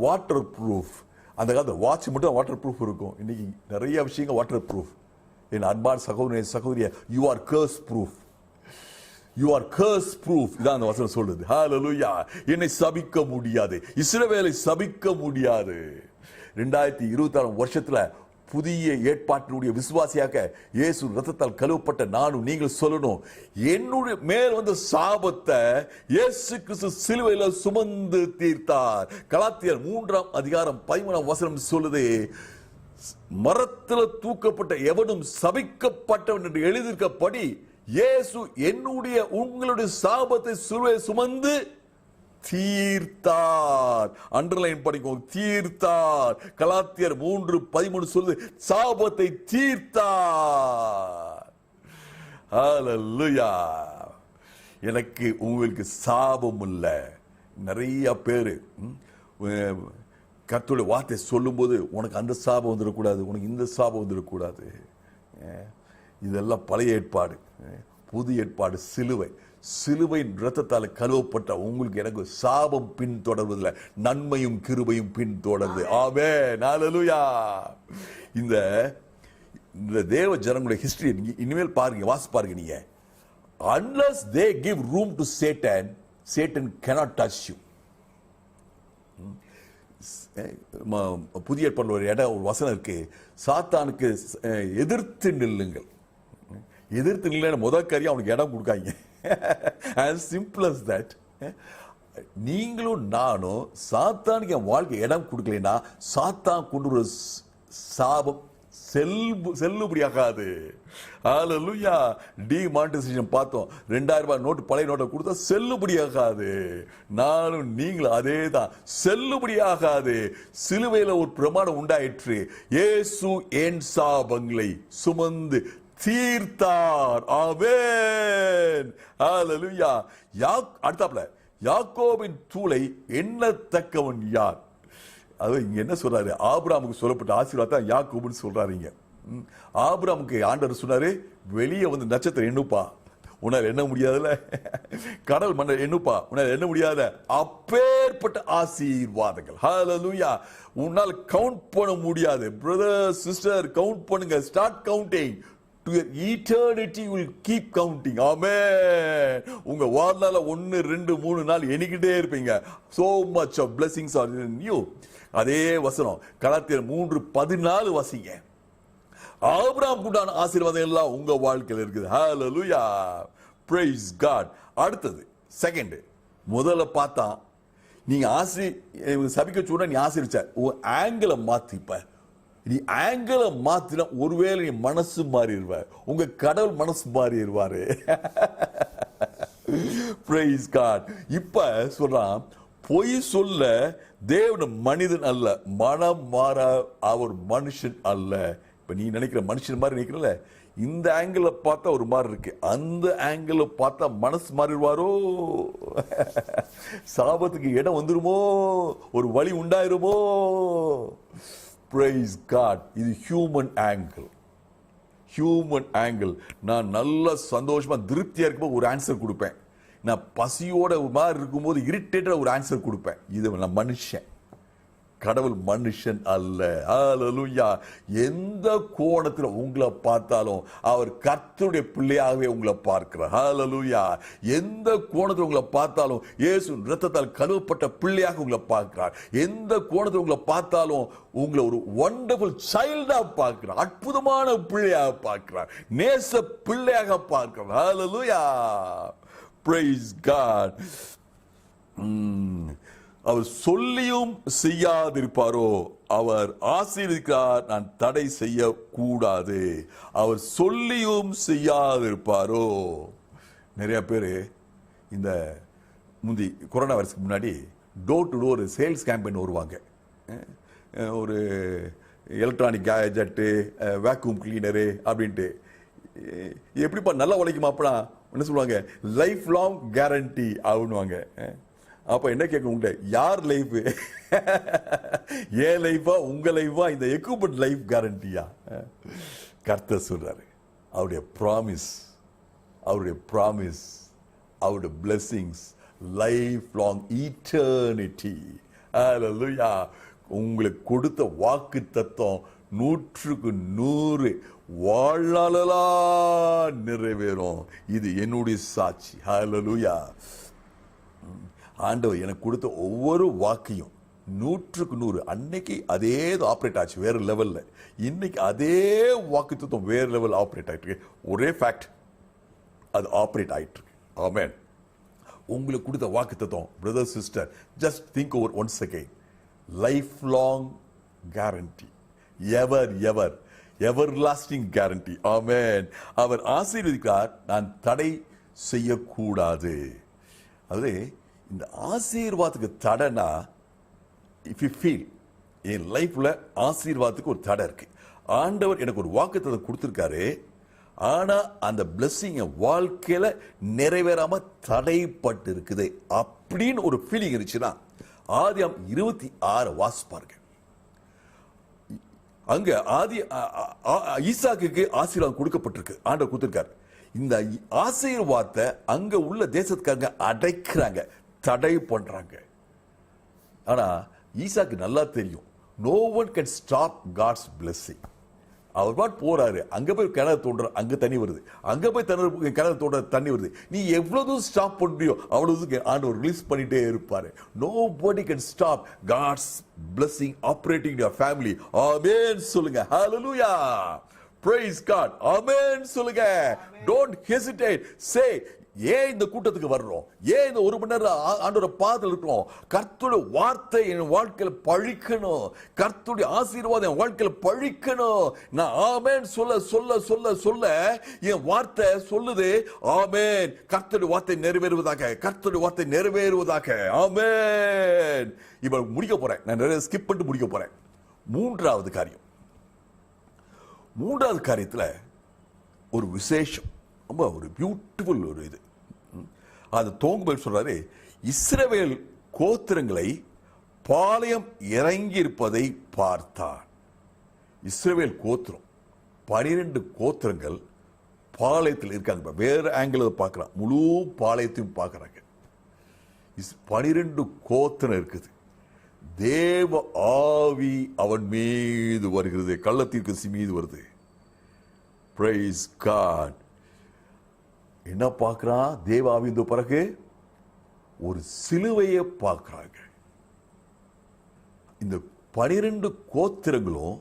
Water proof. அந்த காலத்தில் வாட்ச் மட்டும் வாட்டர் ப்ரூஃப் இருக்கும். இன்னைக்கு நிறைய விஷயங்கள் வாட்டர் ப்ரூஃப். என் அன்பான சகோதரிய, you are curse proof. You are curse proof. இதான் அந்த வசனம் சொல்லுது. ஹல்லேலூயா. என்னை சபிக்க முடியாது, இஸ்ரவேலை சபிக்க முடியாது. 2026 வருஷத்துல புதிய ஏற்பாட்டினுடைய விசுவாசியாக இயேசு ரத்தத்தால் கழுவப்பட்ட நானும் நீங்கள் சொல்லணும், என்னுடைய மேல் வந்த சாபத்தை இயேசு கிறிஸ்து சிலுவையில சுமந்து தீர்த்தார். கலாத்தியர் 3ஆம் அதிகாரம் 13ஆம் வசனம் சொல்லுது, மரத்தில் தூக்கப்பட்ட எவனும் சபிக்கப்பட்டவன் என்று எழுதியிருக்கப்படி இயேசு என்னுடைய உங்களுடைய சாபத்தை சிலுவையில் சுமந்து தீர்த்தார். அண்டர்லைன் படிக்கும், தீர்த்தார். கலாத்தியர் 3:13 சொல்லுது, சாபத்தை தீர்த்தார். ஹல்லேலூயா. எனக்கு உங்களுக்கு சாபம் இல்லை. நிறைய பேரு கர்த்தருடைய வார்த்தை சொல்லும் போது, உனக்கு அந்த சாபம் வந்துடக்கூடாது, உனக்கு இந்த சாபம் வந்துடக்கூடாது. இதெல்லாம் பழைய ஏற்பாடு. புதிய ஏற்பாடு சிலுவை. சிலுவையின் இரத்தத்தால் கழுவப்பட்ட உங்களுக்கு எனக்கு சாபம் பின் தொடர்வதில்லை, நன்மையும் கிருபையும் பின் தொடர்ந்து. ஆமென். ஹல்லேலூயா. இந்த தேவ ஜனங்களுடைய ஹிஸ்டரி இனிமேல் பாருங்க, வாசி பாருங்க நீங்க. unless they give room to Satan cannot touch you. புதிய ஏற்பாடு ஒரு இடம், ஒரு வசனம் இருக்கு, சாத்தானுக்கு எதிர்த்து நில்லுங்கள். எதிர்த்து நில்ல முதல் காரியம் அவனுக்கு இடம் கொடுக்காங்க. as simple as that. நீங்களும் நானும் சாத்தானுக்கு என் வாழ்க்கை இடம் கொடுக்கலைன்னா சாத்தான் கொண்டு ஒரு சாபம் செல்லுபடியாகாது. ஹalleluya. டிமானிட்டைசேஷன் பார்த்தோம். 2000 ரூபாய் நோட்டு பழைய நோட்டை கொடுத்தா செல்லுபடியாகாது. நானும் நீங்களும் அதேதான், செல்லுபடியாகாது. சிலுவையில் ஒரு பிரமாணம் உண்டாயிற்று. இயேசு என் சாபங்களை சுமந்து தீர்த்தார். ஆமென். ஹalleluya. அடுத்தாப்ல யாக்கோபின் தூளை எண்ணத்தக்கவன் யார்? அது இங்க என்ன சொல்றாரு? ஆபிரகாமுக்கு சொல்லப்பட்ட ஆசீர்வாதம் யாக்கோபுன்னு சொல்றாரு. இங்க ஆபிரகாமுக்கு ஆண்டவர் சொன்னாரு, வெளியே வந்து நட்சத்திரம் எண்ணுப்பா, உன்னால் என்ன முடியாதுல்ல, கடல் மன்னர் எண்ணுப்பா, உன்னால் என்ன முடியாத அப்பேற்பட்ட ஆசீர்வாதங்கள். ஹalleluya. உன்னால் கவுண்ட் பண்ண முடியாது. பிரதர் சிஸ்டர், கவுண்ட் பண்ணுங்க. Start counting. To your eternity will keep counting. Amen. உங்க வாழ்நாள 1 2 3 நாள் எண்ணிக்கிட்டே இருப்பீங்க. So much of blessings are in you. அதே வசனம் கலாத்தியர் 3:14 வாசிங்க. ஆபிரகாம் உண்டான ஆசீர்வாதம் எல்லாம் உங்க வாழ்க்கையில் இருக்குது. ஹalleluya. Praise God. அடுத்தது செகண்ட். முதல்ல பார்த்தா நீங்க சபிக்க சொன்னா நீ ஆசீர்வச்ச ஆங்கிள மாத்திப்ப. நீ ஆங்கிள மாத்தினா ஒருவேளை நீ மனசு மாறிடுவ. உங்க கடவுள் மனசு மாறிடுவாரு. Praise God. இப்ப சொல்றான், பொய் சொல்ல தேவன் மனிதன் அல்ல, மனம் மாற அவர் மனுஷன் அல்ல. இப்ப நீ நினைக்கிற மனுஷன் மாதிரி நினைக்கிறல, இந்த ஆங்கிள் பார்த்தா ஒரு மாதிரி இருக்கு, அந்த ஆங்கிள் பார்த்தா மனசு மாறிடுவாரோ, சாபத்துக்கு இடம் வந்துருமோ, ஒரு வழி உண்டாயிருமோ. Praise God. இது ஹியூமன் ஆங்கிள். Human angle. நான் நல்ல சந்தோஷமா திருப்தியா இருக்கும்போது ஒரு ஆன்சர் கொடுப்பேன். நான் பசியோட மாதிரி இருக்கும்போது இரிட்டேட்டா ஒரு ஆன்சர் கொடுப்பேன். இது நான் மனுஷன், கடவுள் மனுஷன் அல்ல. ஹalleluya. எந்த கோணத்தில் உங்களை பார்த்தாலும் அவர் கர்த்தருடைய பிள்ளையாகவே உங்களை பார்க்கிறார். ஹalleluya. எந்த கோணத்தில் உங்களை பார்த்தாலும் இயேசு இரத்தத்தால் கழுவப்பட்ட பிள்ளையாக உங்களை பார்க்கிறார். எந்த கோணத்தில் உங்களை பார்த்தாலும் உங்களை ஒரு வண்டர்ஃபுல் சைல்டா பார்க்கிறார், அற்புதமான பிள்ளையாக பார்க்கிறார், நேச பிள்ளையாக பார்க்கிறார். ஹalleluya. Praise God. அவர் சொல்லியும் செய்யாதிருப்பாரோ? அவர் ஆசீர்வதிக்கிறார், நான் தடை செய்ய கூடாது. அவர் சொல்லியும் செய்யாதிருப்பாரோ? நிறைய பேர் இந்த முந்தி கொரோனா வைரஸ்க்கு முன்னாடி door to door sales campaign வருவாங்க. ஒரு எலக்ட்ரானிக் கேஜெட்டு, வேக்யூம் கிளீனரு அப்படின்ட்டு. எப்படிப்பா நல்லா உழைக்குமாப்பா? என்ன சொல்லுவாங்க? லைஃப் லாங் கேரண்டி அப்படின்வாங்க. அப்ப என்ன கேட்க உங்க யார் லைஃப்? ஏன் லைஃபா, உங்க லைஃபா, இந்த எக்யூப்மெண்ட் லைஃப் கேரண்டியா? கர்த்தர் சொல்றாரு, அவருடைய ப்ராமிஸ், அவருடைய ப்ராமிஸ், அவருடைய பிளெஸிங்ஸ் லைஃப் லாங், ஈட்டர்னிட்டி. ஹalleluya. உங்களுக்கு கொடுத்த வாக்கு தத்துவம் 100க்கு 100 வாழ்நாளெல்லாம் நிறைவேறும். இது என்னுடைய சாட்சி. ஹalleluya. ஆண்டவர் எனக்கு கொடுத்த ஒவ்வொரு வாக்கையும் 100க்கு 100 அன்னைக்கு அதே ஆப்ரேட் ஆச்சு வேற லெவல்ல. இன்னைக்கு அதே வாக்குத்தத்தம் வேற லெவல் ஆப்ரேட் ஆயிட்டு இருக்கு. ஒரே ஃபேக்ட், அது ஆப்ரேட் ஆயிட்டு இருக்கு. ஆமென். உங்களுக்கு கொடுத்த வாக்குத்தத்தம் brother sister, just think over once again. Lifelong guarantee, everlasting guarantee. Amen. அவர் ஆசீர்வதிக்கிறார், நான் தடை செய்யக்கூடாது. அது இந்த ஆசீர்வாதத்துக்கு தடைனா, இஃப் யூ ஃபீல் என் லைஃப்ல ஆசீர்வாதத்துக்கு ஒரு தடை இருக்கு, ஆண்டவர் எனக்கு ஒரு வாக்குத்தத்தம் கொடுத்திருக்காரு, ஆனா அந்த பிளெஸிங் வாழ்க்கையில நிறைவேறாம தடைப்பட்டு இருக்குது அப்படின்னு ஒரு ஃபீலிங் இருந்துச்சுன்னா, ஆதியாகமம் 26 வாசிப்பாருங்க. அங்க ஈசாக்குக்கு ஆசீர்வாதம் கொடுக்கப்பட்டிருக்கு, ஆண்டவர் கொடுத்திருக்காரு. இந்த ஆசீர்வாதத்தை அங்க உள்ள தேசத்துக்காரங்க அடைக்கிறாங்க, தடை பண்றாங்க. ஆனா ஈசாக்கு நல்லா தெரியும், no one can stop God's blessing. அவர் பாட்டு போறாரு, அங்க போய் கிணறு தோன்ற, அங்க தண்ணி வருது, அங்க போய் கிணறு தோன்ற தண்ணி வருது. நீ எவ்வளவு ஸ்டாப் பண்றியோ அவ்வளவு ஆண்டவர் ரிலீஸ் பண்ணிட்டே இருப்பாரு. Nobody can stop God's blessing operating in your family. ஆமென் சொல்லுங்க. Hallelujah. Praise God. Amen சொல்லுங்க. Don't hesitate. Say, ஏன் இந்த கூட்டத்துக்கு வர்றோம்? ஏன் இந்த ஒரு மணி நேரம் ஆண்டவரை பாதத்தில் இருக்கிறோம்? கர்த்தருடைய வார்த்தை என் வாழ்க்கையில பழிக்கணும். கர்த்தருடைய ஆசீர்வாதம் என் வாழ்க்கையில பழிக்கணும். நான் ஆமென் சொல்ல சொல்ல சொல்ல சொல்ல என் வார்த்தை சொல்லுது ஆமென். கர்த்தருடைய வார்த்தை நிறைவேறுவதாக. கர்த்தருடைய வார்த்தை நிறைவேறுவதாக. ஆமென். இப்ப முடிக்க போறேன். நான் நிறைய ஸ்கிப் பண்ணிட்டு முடிக்க போறேன். மூன்றாவது காரியத்துல ஒரு விசேஷம், ரொம்ப ஒரு பியூட்டிஃபுல் ஒரு இது. அது தோங்குபல் சொல்றாரு, இஸ்ரவேல் கோத்திரங்களை பாளையம் இறங்கி இருப்பதை பார்த்தான். இஸ்ரவேல் கோத்திரம் 12 கோத்திரங்கள் பாளையத்தில் இருக்காங்க. வேற ஆங்கிள் பார்க்கலாம், முழு பாளையத்தையும் பார்க்கறாங்க. 12 கோத்திரம் இருக்குது. தேவ ஆவி அவன் மீது வருகிறது. கள்ளத்தீர்க்கதரிசி மீது வருது. Praise God. என்ன பார்க்கிறான் தேவ ஆவி? இந்த பிறகு ஒரு சிலுவையை பார்க்கிறாங்க. இந்த 12 கோத்திரங்களும்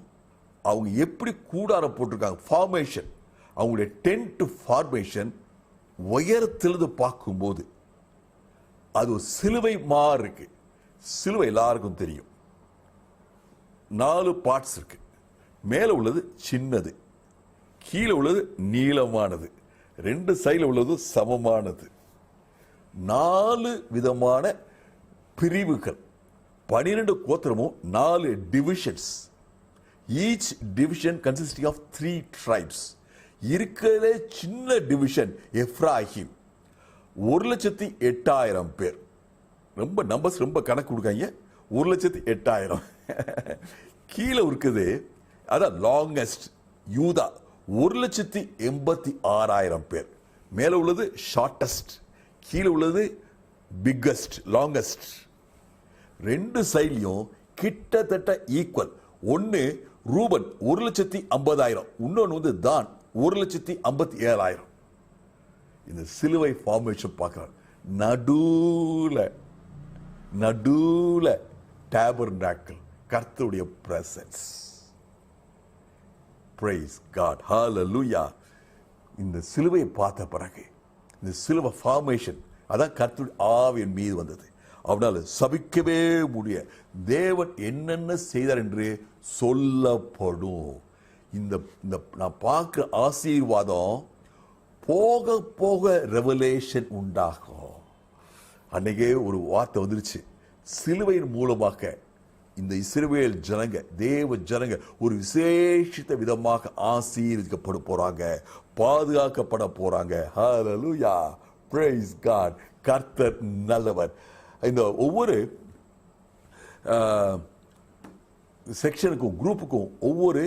அவங்க எப்படி கூடாரம் போட்டிருக்காங்க, ஃபார்மேஷன், அவங்களுடைய டென்ட் ஃபார்மேஷன் உயரத்திலிருந்து பார்க்கும்போது அது ஒரு சிலுவை மாதிரி இருக்கு. சிலுவை எல்லாருக்கும் தெரியும். 4 பார்ட்ஸ் இருக்கு. மேல உள்ளது சின்னது, கீழே உள்ளது நீளமானது, 2 சைடுல உள்ளது சமமானது. 4 விதமான பிரிவுகள். 12 கோத்திரமும் 4 divisions. Each division consisting of 3 tribes. இருக்கிறதே சின்ன டிவிஷன் எப்ராஹிம். 1,08,000 பேர். ரொம்ப நம்பர்ஸ், ரொம்ப கணக்கு கொடுக்காங்க. 1,08,000. கீழே இருக்குது அதான் லாங்கஸ்ட் யூதா, 1,86,000 பேர். மேல உள்ளது ஷார்டஸ்ட், கீழே உள்ளது பிக்கஸ்ட், லாங்கஸ்ட். 2 சைட்லயும் கிட்டத்தட்ட ஈக்குவல். ஒன்னு ரூபன் 1,50,000, இன்னொன்னு வந்து தான் 1,57,000. இந்த சிலுவை ஃபார்மேஷன் பார்க்கிறார். நடுவுல டேபர்நாக்கிள், கர்த்தருடைய பிரசன்ஸ். Praise God. Hallelujah. இந்த சிலுவையை பார்த்த பிறகு இந்த சிலுவை ஃபார்மேஷன் அதான் கர்த்தருடைய ஆவியின் மீது வந்தது. அவனால் சபிக்கவே முடிய தேவன் என்னென்ன செய்தார் என்று சொல்லப்படும். இந்த நான் பார்க்கிற ஆசீர்வாதம் போக போக ரெவலேஷன் உண்டாகும். அன்னைக்கே ஒரு வார்த்தை வந்துருச்சு, சிலுவையின் மூலமாக இந்த இஸ்ரவேல் ஜனங்க, தேவ ஜனங்க ஒரு விசேஷித்த விதமாக ஆசீர்வதிக்கப்பட போறாங்க, பாதுகாக்கப்பட போறாங்க. ஹல்லேலூயா. Praise God. கர்த்தர் நல்லவர். இந்த ஒவ்வொரு செக்ஷனுக்கும் குரூப்புக்கும் ஒவ்வொரு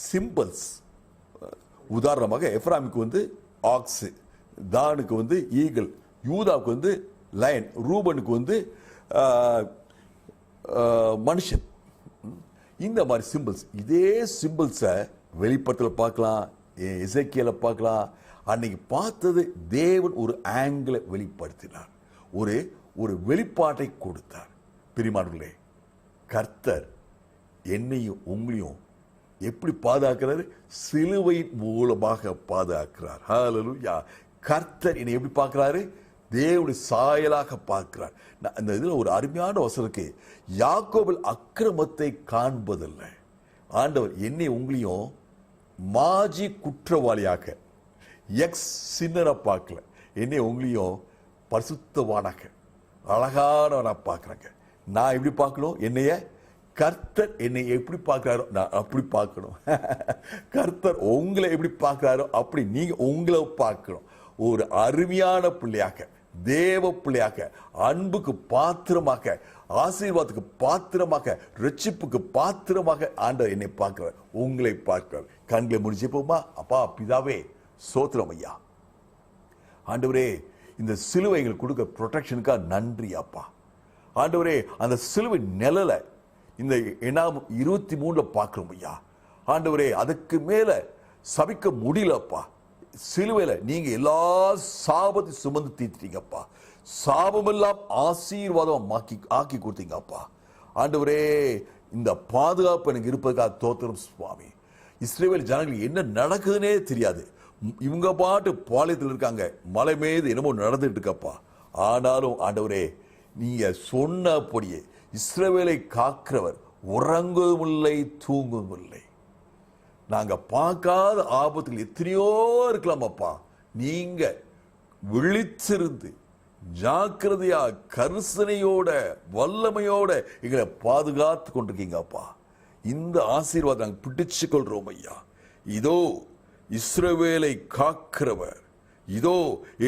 சிம்பிள்ஸ். உதாரணமாக எப்ராமிக்கு வந்து ஆக்ஸ், தானுக்கு வந்து ஈகிள், யூதாவுக்கு வந்து லயன், ரூபனுக்கு வந்து மனுஷன். இந்த மாதிரி சிம்பிள்ஸ். இதே சிம்பிள்ஸை வெளிப்படத்தில் பார்க்கலாம், எசேக்கியேல பார்க்கலாம். அன்னைக்கு பார்த்தது தேவன் ஒரு ஆங்கிளை வெளிப்படுத்தினார், ஒரு வெளிப்பாட்டை கொடுத்தார். பிரியமானவர்களே, கர்த்தர் என்னையும் உங்களையும் எப்படி பாதுகாக்கிறாரு? சிலுவையின் மூலமாக பாதுகாக்கிறார். ஹல்லேலூயா. கர்த்தர் என்னை எப்படி பார்க்கிறாரு? தேவனுடைய சாயலாக பார்க்கிறார். அந்த இதில் ஒரு அருமையான வசனம் இருக்கு, யாக்கோபில் அக்கிரமத்தை காண்பதில்லை. ஆண்டவர் என்னை உங்களையும் மாஜி குற்றவாளியாக, எக்ஸ் சின்னரை பார்க்கல, என்னை உங்களையும் பரிசுத்தவானாக, அழகானவனா பார்க்குறாங்க. நான் எப்படி பார்க்கணும்? என்னைய கர்த்தர் என்னை எப்படி பார்க்கிறாரோ நான் அப்படி பார்க்கணும். கர்த்தர் உங்களை எப்படி பார்க்கிறாரோ அப்படி நீங்க உங்களை பார்க்கணும். ஒரு அருமையான பிள்ளையாக, தேவ பிள்ளையாக, அன்புக்கு பாத்திரமாக, ஆசீர்வாதத்துக்கு பாத்திரமாக, ரட்சிப்புக்கு பாத்திரமாக ஆண்டவர் என்னை பார்க்கிறார், உங்களை பார்க்கிறார். கண்களை முடிச்சு போமா. அப்பா பிதாவே சோத்திரம் ஐயா. ஆண்டவரே, இந்த சிலுவை எங்களுக்கு கொடுக்க ப்ரொடெக்ஷனுக்காக நன்றி அப்பா. ஆண்டவரே, அந்த சிலுவை நிழல இந்த 23 பார்க்கிறோம் ஐயா. ஆண்டவரே, அதுக்கு மேல சபிக்க முடியலப்பா. சிலுவையில நீங்க எல்லா சாபத்தையும் சுமந்து தீர்த்தீங்கப்பா. சாபமெல்லாம் ஆசீர்வாதம் ஆக்கி கொடுத்தீங்கப்பா. ஆண்டவரே, இந்த பாதுகாப்பு எனக்கு இருப்பதற்காக தோத்திரம் சுவாமி. இஸ்ரவேல் ஜனங்களுக்கு என்ன நடக்குதுன்னே தெரியாது. இவங்க பாட்டு பாளையத்தில் இருக்காங்க, மலை மீது என்னமோ நடந்துட்டு இருக்கப்பா. ஆனாலும் ஆண்டவரே, நீங்க சொன்னபடியே இஸ்ரவேலை காக்கிறவர் உறங்குவதும் இல்லை தூங்குவதும் இல்லை. நாங்க பார்க்காத ஆபத்தில் எத்தனையோ இருக்கலாம் அப்பா, நீங்க விழிச்சிருந்து ஜாக்கிரதையா கரிசனையோட வல்லமையோட எங்களை பாதுகாத்து கொண்டிருக்கீங்க அப்பா. இந்த ஆசீர்வாதம் நாங்கள் பிடிச்சு கொள்றோம் ஐயா. இதோ இஸ்ரவேலை காக்கிறவர், இதோ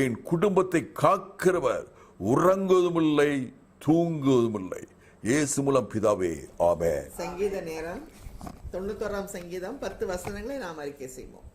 என் குடும்பத்தை காக்கிறவர் உறங்குவதும் இல்லை தூங்குவதும் இல்லை. இயேசு மூலம் பிதாவே, ஆமென். சங்கீத நேரம் 91 சங்கீதம் 10 வசனங்களை நாம் அறிக்கை செய்வோம்.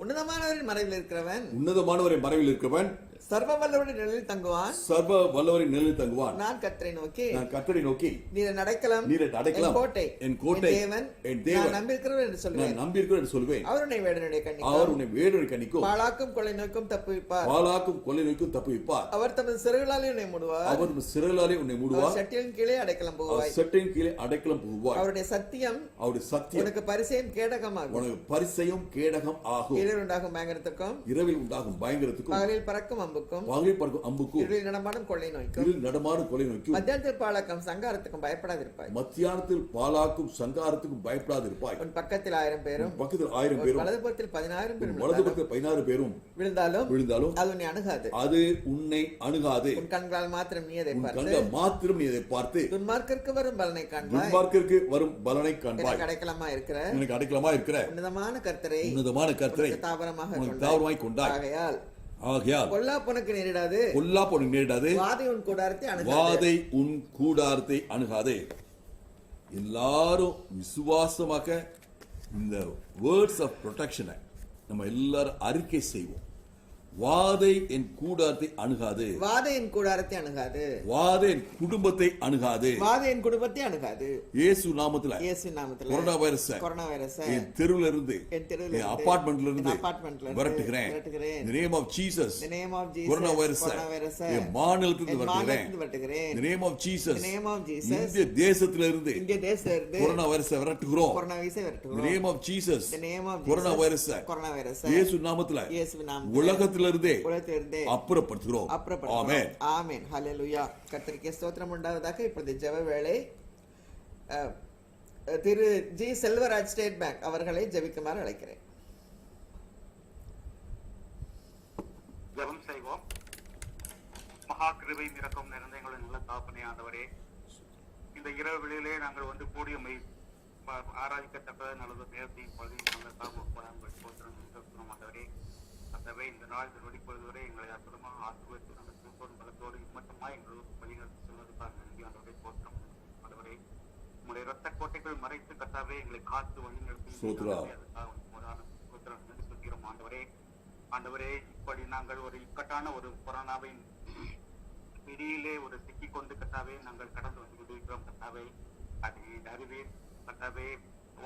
உன்னதமானவரின் மறைவில் இருக்கிறவன், உன்னதமானவரின் மறைவில் இருக்கிறவன் சர்வ வல்லவரின் நிழலில் தங்குவான். சர்வ வல்லவரின் நிழலில் தங்குவான். நான் கர்த்தரை நோக்கி, நான் கர்த்தரை நோக்கி, நீர் என் அடைக்கலம், நீர் என் அடைக்கலம், என் கோட்டை, என் கோட்டை, தேவன், என் தேவன், நான் நம்பியிருக்கிறவர் என்று சொல்வேன். நான் நம்பியிருக்கிறேன் என்று சொல்வேன். அவர் உன்னை வேடனுடைய கண்ணிக்கும், அவர் உன்னை வேடனுடைய கண்ணிக்கும், பாழாக்கும் கொள்ளை நோய்க்கும் தப்புவிப்பார். பாழாக்கும் கொள்ளை நோய்க்கும் தப்புவிப்பார். அவர் தமது சிறகுகளாலே உன்னை மூடுவார். அவர் தமது சிறகுகளாலே உன்னை மூடுவார். சட்டியின் கீழே அடைக்கலம் போவாய். சட்டையின் கீழே அடைக்கலம் போவாய். அவருடைய சத்தியம், அவருடைய சத்தியம் உனக்கு பரிசையும் கேடகமாகும். உனக்கு பரிசையும் கேடகம் ஆகும். இரவில் உண்டாகும் பயங்கரத்துக்கும், இரவில் உண்டாகும் பயங்கரத்துக்கும், பகலில் பறக்கும் அம்புக்கும், பகலில் பறக்கும் அம்புக்கும், இருளில் நடமாடும் கொள்ளை நோய்க்கும், இருளில் நடமாடும் கொள்ளை நோய்க்கும், மத்தியானத்தில் பாழாக்கும் சங்காரத்துக்கும் பயப்படாதிருப்பாய். மத்தியானத்தில் பாலாக்கும் சங்காரத்துக்கும் பயப்படாதிருப்பாய். உன் பக்கத்தில் 1000 பேரும், பக்கத்தில் 1000 பேரும், வலதுபுறத்தில் 16 பேரும் வலதுபுறத்தில் 16 பேரும் விழுந்தாலும் அது உன்னை அணுகாது. அது உன்னை அணுகாது. உன் கண்களால் மாத்திரம் நீ அதை பார்த்து, கண்கள் மாத்திரம் நீ அதை பார்த்து, துன்மார்க்கருக்கு வரும் பலனை காண்பாய். துன்மார்க்கருக்கு வரும் பலனை காண்பாய். எனக்கு அடைக்கலமா இருக்கிற, எனக்கு அடைக்கலமா இருக்கிற உன்னதமான கர்த்தரை, உன்னதமான கர்த்தரை தாவரமாய் கொண்டாய். ஆகையால் பொல்லாப்பு உனக்கு நேரிடாது, பொல்லாப்பு உனக்கு நேரிடாது, வாதை உன் கூடாரத்தை அணுகாது. வாதை உன் கூடாரத்தை அணுகாதே. எல்லாரும் விசுவாசமாக இந்த வேர்ட்ஸ் ஆஃப் ப்ரொடெக்ஷனை நம்ம எல்லாரும் அறிக்கை செய்வோம். வாதை என் கூடாரத்தை அணுகாது, வாதை என் கூடாரத்தை அணுகாது, வாதை என் குடும்பத்தை அணுகாது, வாதை என் குடும்பத்தை அணுகாது. இயேசு நாமத்துல, இயேசு நாமத்துல கொரோனா வைரஸ் என் தெருவில் இருந்து, என் அபார்ட்மெண்ட்ல இருந்து விரட்டுகிறேன். In the name of Jesus, corona virus என் மாநிலத்திலிருந்து விரட்டுகிறேன். In the name of Jesus, இந்திய தேசத்திலிருந்து கொரோனா வைரஸ் விரட்டுகிறோம். In the name of Jesus, corona virus இயேசு நாமத்துல உலகத்தில் அப்புறப்படுத்துகிறோம். ஆமென். ஆமென். ஹல்லேலூயா. கர்த்தருக்கு ஸ்தோத்திரம் உண்டாவதாக. இப்பொழுது ஜெப வேளை. திரு ஜி செல்வராஜ் ஸ்டேட் பேங்க் அவர்களை ஜெபிக்குமாறு அழைக்கிறேன். ஜெபம் செய்வோம். மகா கிருபை இரக்கம் நிறைந்த எங்களுடைய நல்ல தகப்பனே ஆண்டவரே, இந்த இரவு வேளையிலே நாங்கள் வந்து கூடியமை ஆராதிக்கத்தக்க நல்லது நேரத்தையும் பகுதியும் நல்ல தாக்கம் ஆண்டவரே. அந்தவே இந்த நாள் இந்த நொடி பொழுதுவரை எங்களை அற்புதமாக ஆசீர்வதித்து நாங்கள் தூக்கோடு பலத்தோடு இம்மட்டமாக எங்களுக்கு வழிநடத்தி செல்வதற்காக நன்றி ஆண்டவரே. போற்றம் ஆண்டவரே, உங்களுடைய இரத்த கோட்டைகள் மறைத்து கத்தாவே எங்களை காத்து வழிநடத்தி நன்றி சொல்கிறோம் ஆண்டவரே. ஆண்டவரே, இப்படி நாங்கள் ஒரு இக்கட்டான ஒரு கொரோனாவின் பிடியிலே ஒரு சிக்கிக்கொண்டு கத்தாவே நாங்கள் கடந்து வந்து கொண்டிருக்கிறோம் கத்தாவே. அதை அறிவீர் கத்தாவே.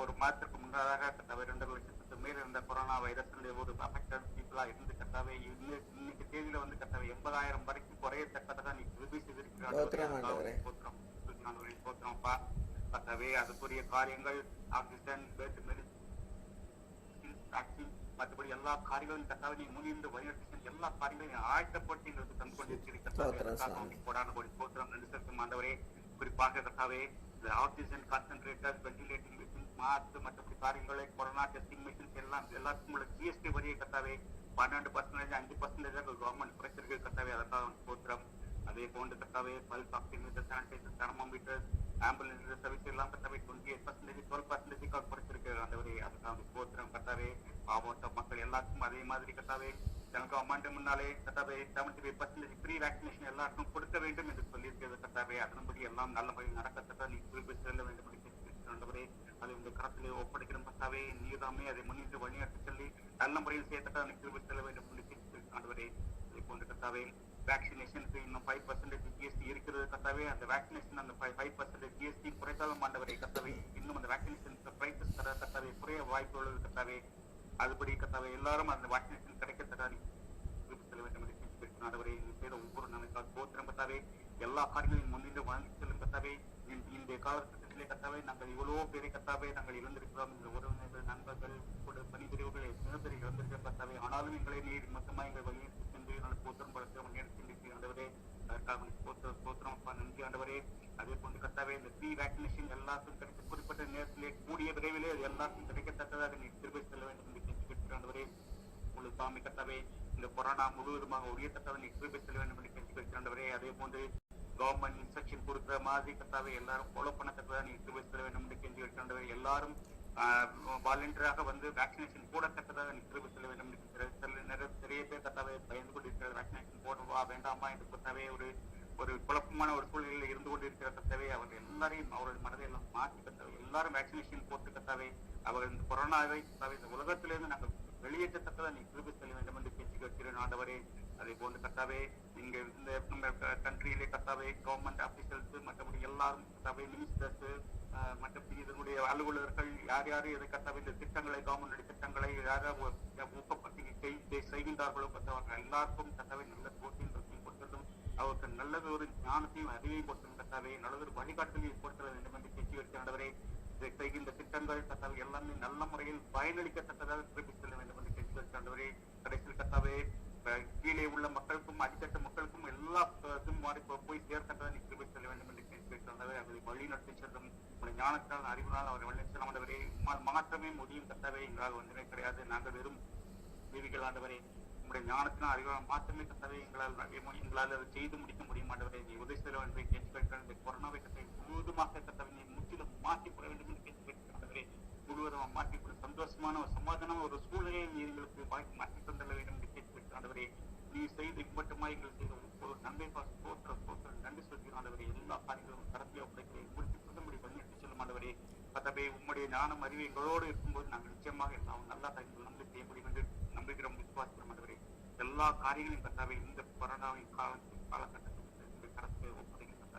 ஒரு மாதத்திற்கு முன்னதாக கத்தாவே 2 லட்சத்துக்கு மேல் இருந்த கொரோனா வைரஸ் ஒரு அஃபெக்டட் பீப்புளா இருந்து கத்தாவே இன்னைக்கு தேதியில வந்து கத்தாவே 80,000 வரைக்கும் குறையத்தக்கதான் நீ உதவி செய்திருக்கிறாங்க. போத்திரம்ப்பா கத்தாவே. அதுக்குரிய காரியங்கள் ஆக்சிஜன், பெட், மெடிசின், மற்றபடி எல்லா காரியங்களும் கத்தாவே நீ முன்னிருந்து வழிநடத்தி எல்லா காரியங்களையும் ஆயத்தப்பட்டு எங்களுக்கு தந்து கொண்டிருக்கிறீர்கள். போடான போத்திரம் நன்றி செலுத்தும் ஆண்டவரே. குறிப்பாக கத்தாவே ஆக்சிஜன் கான்சென்ட்ரேட்டர், வெண்டிலேட்டிங் மிஷின், மாஸ்க், மற்றபடி காரியங்களை கொரோனா டெஸ்டிங் மிஷின்ஸ் எல்லாத்துக்கும் உள்ள ஜிஎஸ்டி வரியை கத்தாவே 12%, 5% கவர்மெண்ட் குறைச்சிருக்கு கத்தாவே. அதற்காக போத்திரம். அதே போன்று கத்தாவே pulse oximeter, sanitiser, thermometer, ambulance service எல்லாம் கத்தாவே 28%, 12% குறைச்சிருக்கு ஆண்டவரே. அதுக்காக போத்திரம் கத்தாவே. மாவட்ட மக்கள் எல்லாருக்கும் அதே மாதிரி கத்தாவே கவர்மெண்ட் முன்னாலே கத்தாவே 75% ஃப்ரீ வேக்சினேஷன் எல்லாருக்கும் கொடுக்க வேண்டும் என்று சொல்லியிருக்கிறது கத்தாவே. அதன்படி எல்லாம் நல்ல முறையில் நடக்கத்தக்க நீ குறிப்பிட்டு செல்ல வேண்டும் என்று ஆண்டவரே. அதை உங்கள் கரத்திலே ஒப்படைக்கிறோம் கத்தாவே. நீதாமே அதை முன்னின்று வழிநடத்தி சொல்லி நல்ல முறையில் செய்யத்தக்க நீ குறிப்பிட்டு செல்ல வேண்டும் என்று ஆண்டவரே. அதே போன்று கத்தாவே வேக்சினேஷனுக்கு இன்னும் 5% ஜிஎஸ்டி இருக்கிறது கத்தாவே. அந்த வேக்சினேஷன் அந்த 5% ஜிஎஸ்டி குறைத்தாலும் ஆண்டவரே கத்தாவே. இன்னும் அந்த வேக்சினேஷன் பிரைசஸ் தர கத்தாவே குறைய வாய்ப்பு உள்ளது கத்தாவே. அதுபடி கத்தாவே எல்லாரும் அந்த வேக்சினேஷன் கிடைக்கத்தக்க நீ குறிப்பிட்டு செல்ல வேண்டும் என்று ஆண்டவரே. நீ செய்த ஒவ்வொரு நன்மைக்காக போத்திரம் கத்தாவே. எல்லா காரியங்களையும் முன்னின்று வாழ்ந்து செல்லும் கத்தாவே. இந்த காலத்துக்கு உலகத்திலே கத்தாவே நாங்கள் இவ்வளவு பேரை கத்தாவே நாங்கள் இழந்திருக்கிறோம். இந்த உறவினர்கள், நண்பர்கள், பணிபுரிவுகள் எத்தனை பேர் இழந்திருக்கிற கத்தாவே, ஆனாலும் எங்களை நீர் மொத்தமாக எங்கள் வழியிட்டு சென்று எங்களுக்கு போத்திரம் படுத்த முன்னெடுத்து ஆண்டவரே, அதற்காக போத்திரம் நன்றி ஆண்டவரே. அதே போன்று கத்தாவே இந்த ஃப்ரீ வேக்சினேஷன் எல்லாருக்கும் கிடைக்க குறிப்பிட்ட நேரத்திலே கூடிய விரைவிலே அது எல்லாருக்கும் கிடைக்கத்தக்கதாக நீர் திருப்பி செல்ல வேண்டும் என்று கேட்டு ஆண்டவரே. உங்களுக்கு சாமி கத்தாவே இந்த கொரோனா முழுவதுமாக உரியத்தக்கவை நீர் திருப்பி செல்ல வேண்டும் என்று கேட்டு ஆண்டவரே. அதே போன்று கவர்மெண்ட் இன்ஸ்ட்ரக்ஷன் கொடுக்குற மாதிரி கத்தாவே எல்லாரும் ஃபாலோ பண்ணத்தக்கதாக நீர் திருப்பி செல்ல வேண்டும் என்று கெஞ்சி ஆண்டவரே. எல்லாரும் வாலண்டியராக வந்து வேக்சினேஷன் போடத்தக்கதாக நீர் திருப்பி செல்ல வேண்டும் என்று நிறைய பேர் கத்தாவே பயந்து கொண்டிருக்கிறது. வேக்சினேஷன் போடவா வேண்டாமா என்று கத்தாவே ஒரு குழப்பமான ஒரு சூழ்நிலையில் இருந்து கொண்டிருக்கிற கத்தாவே அவர்கள் எல்லாரையும் அவர்கள் மனதை எல்லாம் மாற்றி கத்தாவே எல்லாரும் வேக்சினேஷன் போட்டு கத்தாவே அவர்கள் இந்த கொரோனாவை கத்தாவே இந்த உலகத்திலிருந்து நாங்கள் வெளியேற்றத்தக்கதை நீ திருப்பி செல்ல வேண்டும் என்று பேச்சு கேட்கிறேன் ஆண்டவரே. அதே போன்று கத்தாவே இங்க இந்த கண்ட்ரியிலே கத்தாவே கவர்மெண்ட் ஆபீசர்ஸ் மற்றபடி எல்லாரும் கத்தாவே மினிஸ்டர்ஸ் மற்றபடி இதனுடைய அலுவலர்கள் யார் யாரு இதை கத்தாவே இந்த திட்டங்களை கவர்மெண்ட் திட்டங்களை யாராவது ஊக்கப்படுத்தி செய்கின்றார்களோ கத்தவர்கள் எல்லாருக்கும் கத்தாவே நல்ல போட்டியும் கொடுத்ததும் அவருக்கு நல்லது ஒரு ஞானத்தையும் அறிவையும் கொடுத்ததும் கத்தாவே நல்லதொரு வழிகாட்டலையும் கொடுத்தது வேண்டும் என்று பேச்சு வைக்க ஆண்டவரே. இதை செய்கின்ற திட்டங்கள் கத்தாவே எல்லாமே நல்ல முறையில் பயனளிக்கத்தக்கதாக திருப்பி செல்ல வேண்டும் என்று பேச்சு வைக்க ஆண்டவரே. கடைசியில் கத்தாவே கீழே உள்ள மக்களுக்கும் அடித்தட்ட மக்களுக்கும் எல்லா மாறி போய் சேர்த்ததாக நீ திருப்பி செல்ல வேண்டும் என்று பேச்சு வைக்க ஆண்டவரே. அவர்களை வழி நடத்தி செல்லும் உங்களுடைய ஞானத்தால் அறிவினால் அவரை வழி செல்ல ஆண்டவரே. மாற்றமே முடியும் கத்தாவே எங்களால் ஒன்றுமே கிடையாது. நாங்கள் வெறும் தேவிகள் ஆண்டவரே. உங்களுடைய ஞானத்தினால் அறிவால் மாற்றமே கத்தாவே எங்களால் அதை செய்து முடிக்க முடியும் ஆண்டவரே. நீ உதவி செய்ய வேண்டும் கேட்க இந்த கொரோனாவை கத்தை முழுவதுமாக கத்தாவே நீ முற்றிலும் மாற்றிக்கொள்ள வேண்டும் என்று கேட்க ஆண்டவரே. முழுவதுமாக மாற்றிக்கொள்ள சந்தோஷமான ஒரு சமாதானமான ஒரு சூழ்நிலையை நீ எங்களுக்கு வாய்ப்பு மாற்றி தந்துள்ள வேண்டும் என்று கேட்க ஆண்டவரே. நீ செய்து இவ்வட்டமாக எங்கள் செய்த ஒரு நன்மை சோத்திரம் நன்றி சொல்கிறோம் ஆண்டவரே. எல்லா காரியங்களும் கடத்திலே உடைக்கிறேன் முடித்து சொல்லும்படி வழிநடத்தி செல்லும் ஆண்டவரே. கத்தாவே உம்முடைய ஞானம் அறிவு எங்களோடு இருக்கும்போது நாங்கள் நிச்சயமாக எல்லாம் நல்லா காரியங்கள் நம்பி செய்ய முடியும் என்று நம்புகிறோம், விசுவாசிக்கிறோம் ஆண்டவரே. எல்லா காரியங்களையும் கத்தாவே இந்த கொரோனாவின் காலகட்டத்தில் கரத்தை ஒப்படைக்கின்ற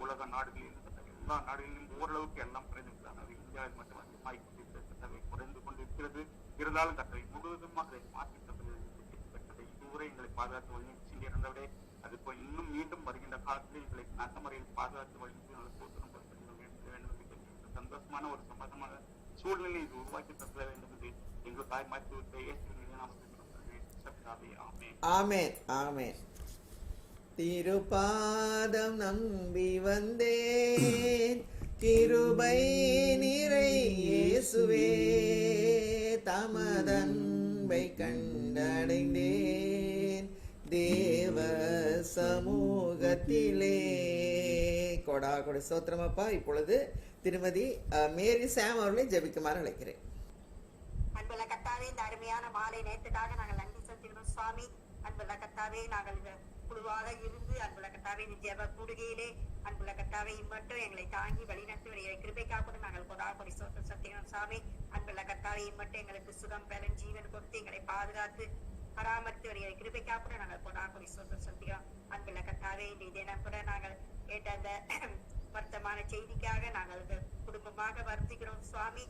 உலக நாடுகளிலும் எல்லா நாடுகளிலும் ஓரளவுக்கு எல்லாம் குறைந்திருக்கிறாங்க. இந்தியாவில் மட்டும் அதிகமாகி கொண்டிருக்கிறது குறைந்து கொண்டிருக்கிறது. இருந்தாலும் கத்தவை முழுவதுமாக அதை மாற்றி தந்தது இதுவரை எங்களை பாதுகாத்து வழி இருந்தவரே. அது போய் இன்னும் மீண்டும் வருகின்ற காலத்தில் எங்களை நல்ல முறையில் பாதுகாத்து வழங்கி சோதனம் வேண்டும் என்று சந்தோஷமான ஒரு சமாதமான சூழ்நிலை இது உருவாக்கி தர வேண்டும் என்று எங்கள் தாய் மாற்றி ஆமென் ஆமென். திருப்பாதம் நம்பி வந்தேன் கிருபை நிறை இயேசுவே, தமதன்பை கண்டடைந்தேன் தேவ சமூகத்திலே. கொடா கொடை சோத்திரமப்பா. இப்பொழுது திருமதி மேரி சாம் அவர்களை ஜெபிக்குமாறு அழைக்கிறேன். அன்புள்ள கத்தாவே, இந்த அருமையான மாலை நேரத்துக்காக நாங்கள் நன்றி செலுத்துகிறோம் சுவாமி. அன்புள்ள கத்தாவே, நாங்கள் இந்த குழுவாக இருந்து அன்புள்ள கத்தாவே இந்த ஜெப கூடுகையிலே அன்புள்ள கத்தாவே இம்மட்டும் எங்களை தாங்கி வழிநடத்தி வருகிற கிருபைக்காக கூட நாங்கள் கொடி சோத்திரம் செலுத்துகிறோம் சாமி. அன்புள்ள கத்தாவே இம்மட்டும் எங்களுக்கு சுகம் பலன் ஜீவன் கொடுத்து எங்களை பாதுகாத்து பராமரித்து வருகிற கிருபைக்காக கூட நாங்கள் கொடி சோத்திரம் செலுத்துகிறோம். அன்புள்ள கத்தாவே, இந்த தினம் கூட நாங்கள் கேட்ட அந்த வருத்தமான செய்திக்காக நாங்கள் குடும்பமாக வருத்திக்கிறோம் சுவாமி.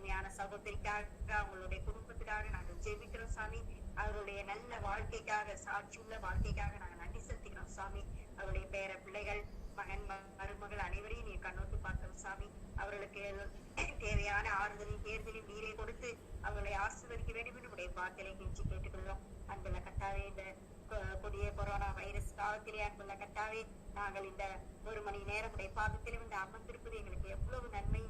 ஞான சகோதரிக்காக அவங்களுடைய குடும்பத்துக்காக நாங்கள் ஜெபிக்கிறோம் சாமி. அவருடைய நல்ல வாழ்க்கைக்காக சாட்சியுள்ள வாழ்க்கைக்காக நாங்கள் நன்றி செலுத்துகிறோம் சாமி. அவருடைய பேர பிள்ளைகள் மகன் மருமகள் அனைவரையும் நீ கண்ணோட்டு பார்க்கிறோம் சாமி. அவர்களுக்கு தேவையான ஆறுதலையும் தேர்தலையும் நீரை கொடுத்து அவர்களை ஆசீர்வதிக்க வேண்டும் என்று உடைய வார்த்தையை கெஞ்சி கேட்டுக்கொள்கிறோம். அன்புள்ள கத்தாவே, இந்த கொடிய கொரோனா வைரஸ் காலத்திலே அன்புள்ள கத்தாவே, நாங்கள் இந்த ஒரு மணி நேரம் உடைய பாதத்திலே வந்து அமர்ந்திருப்பது எங்களுக்கு எவ்வளவு நன்மை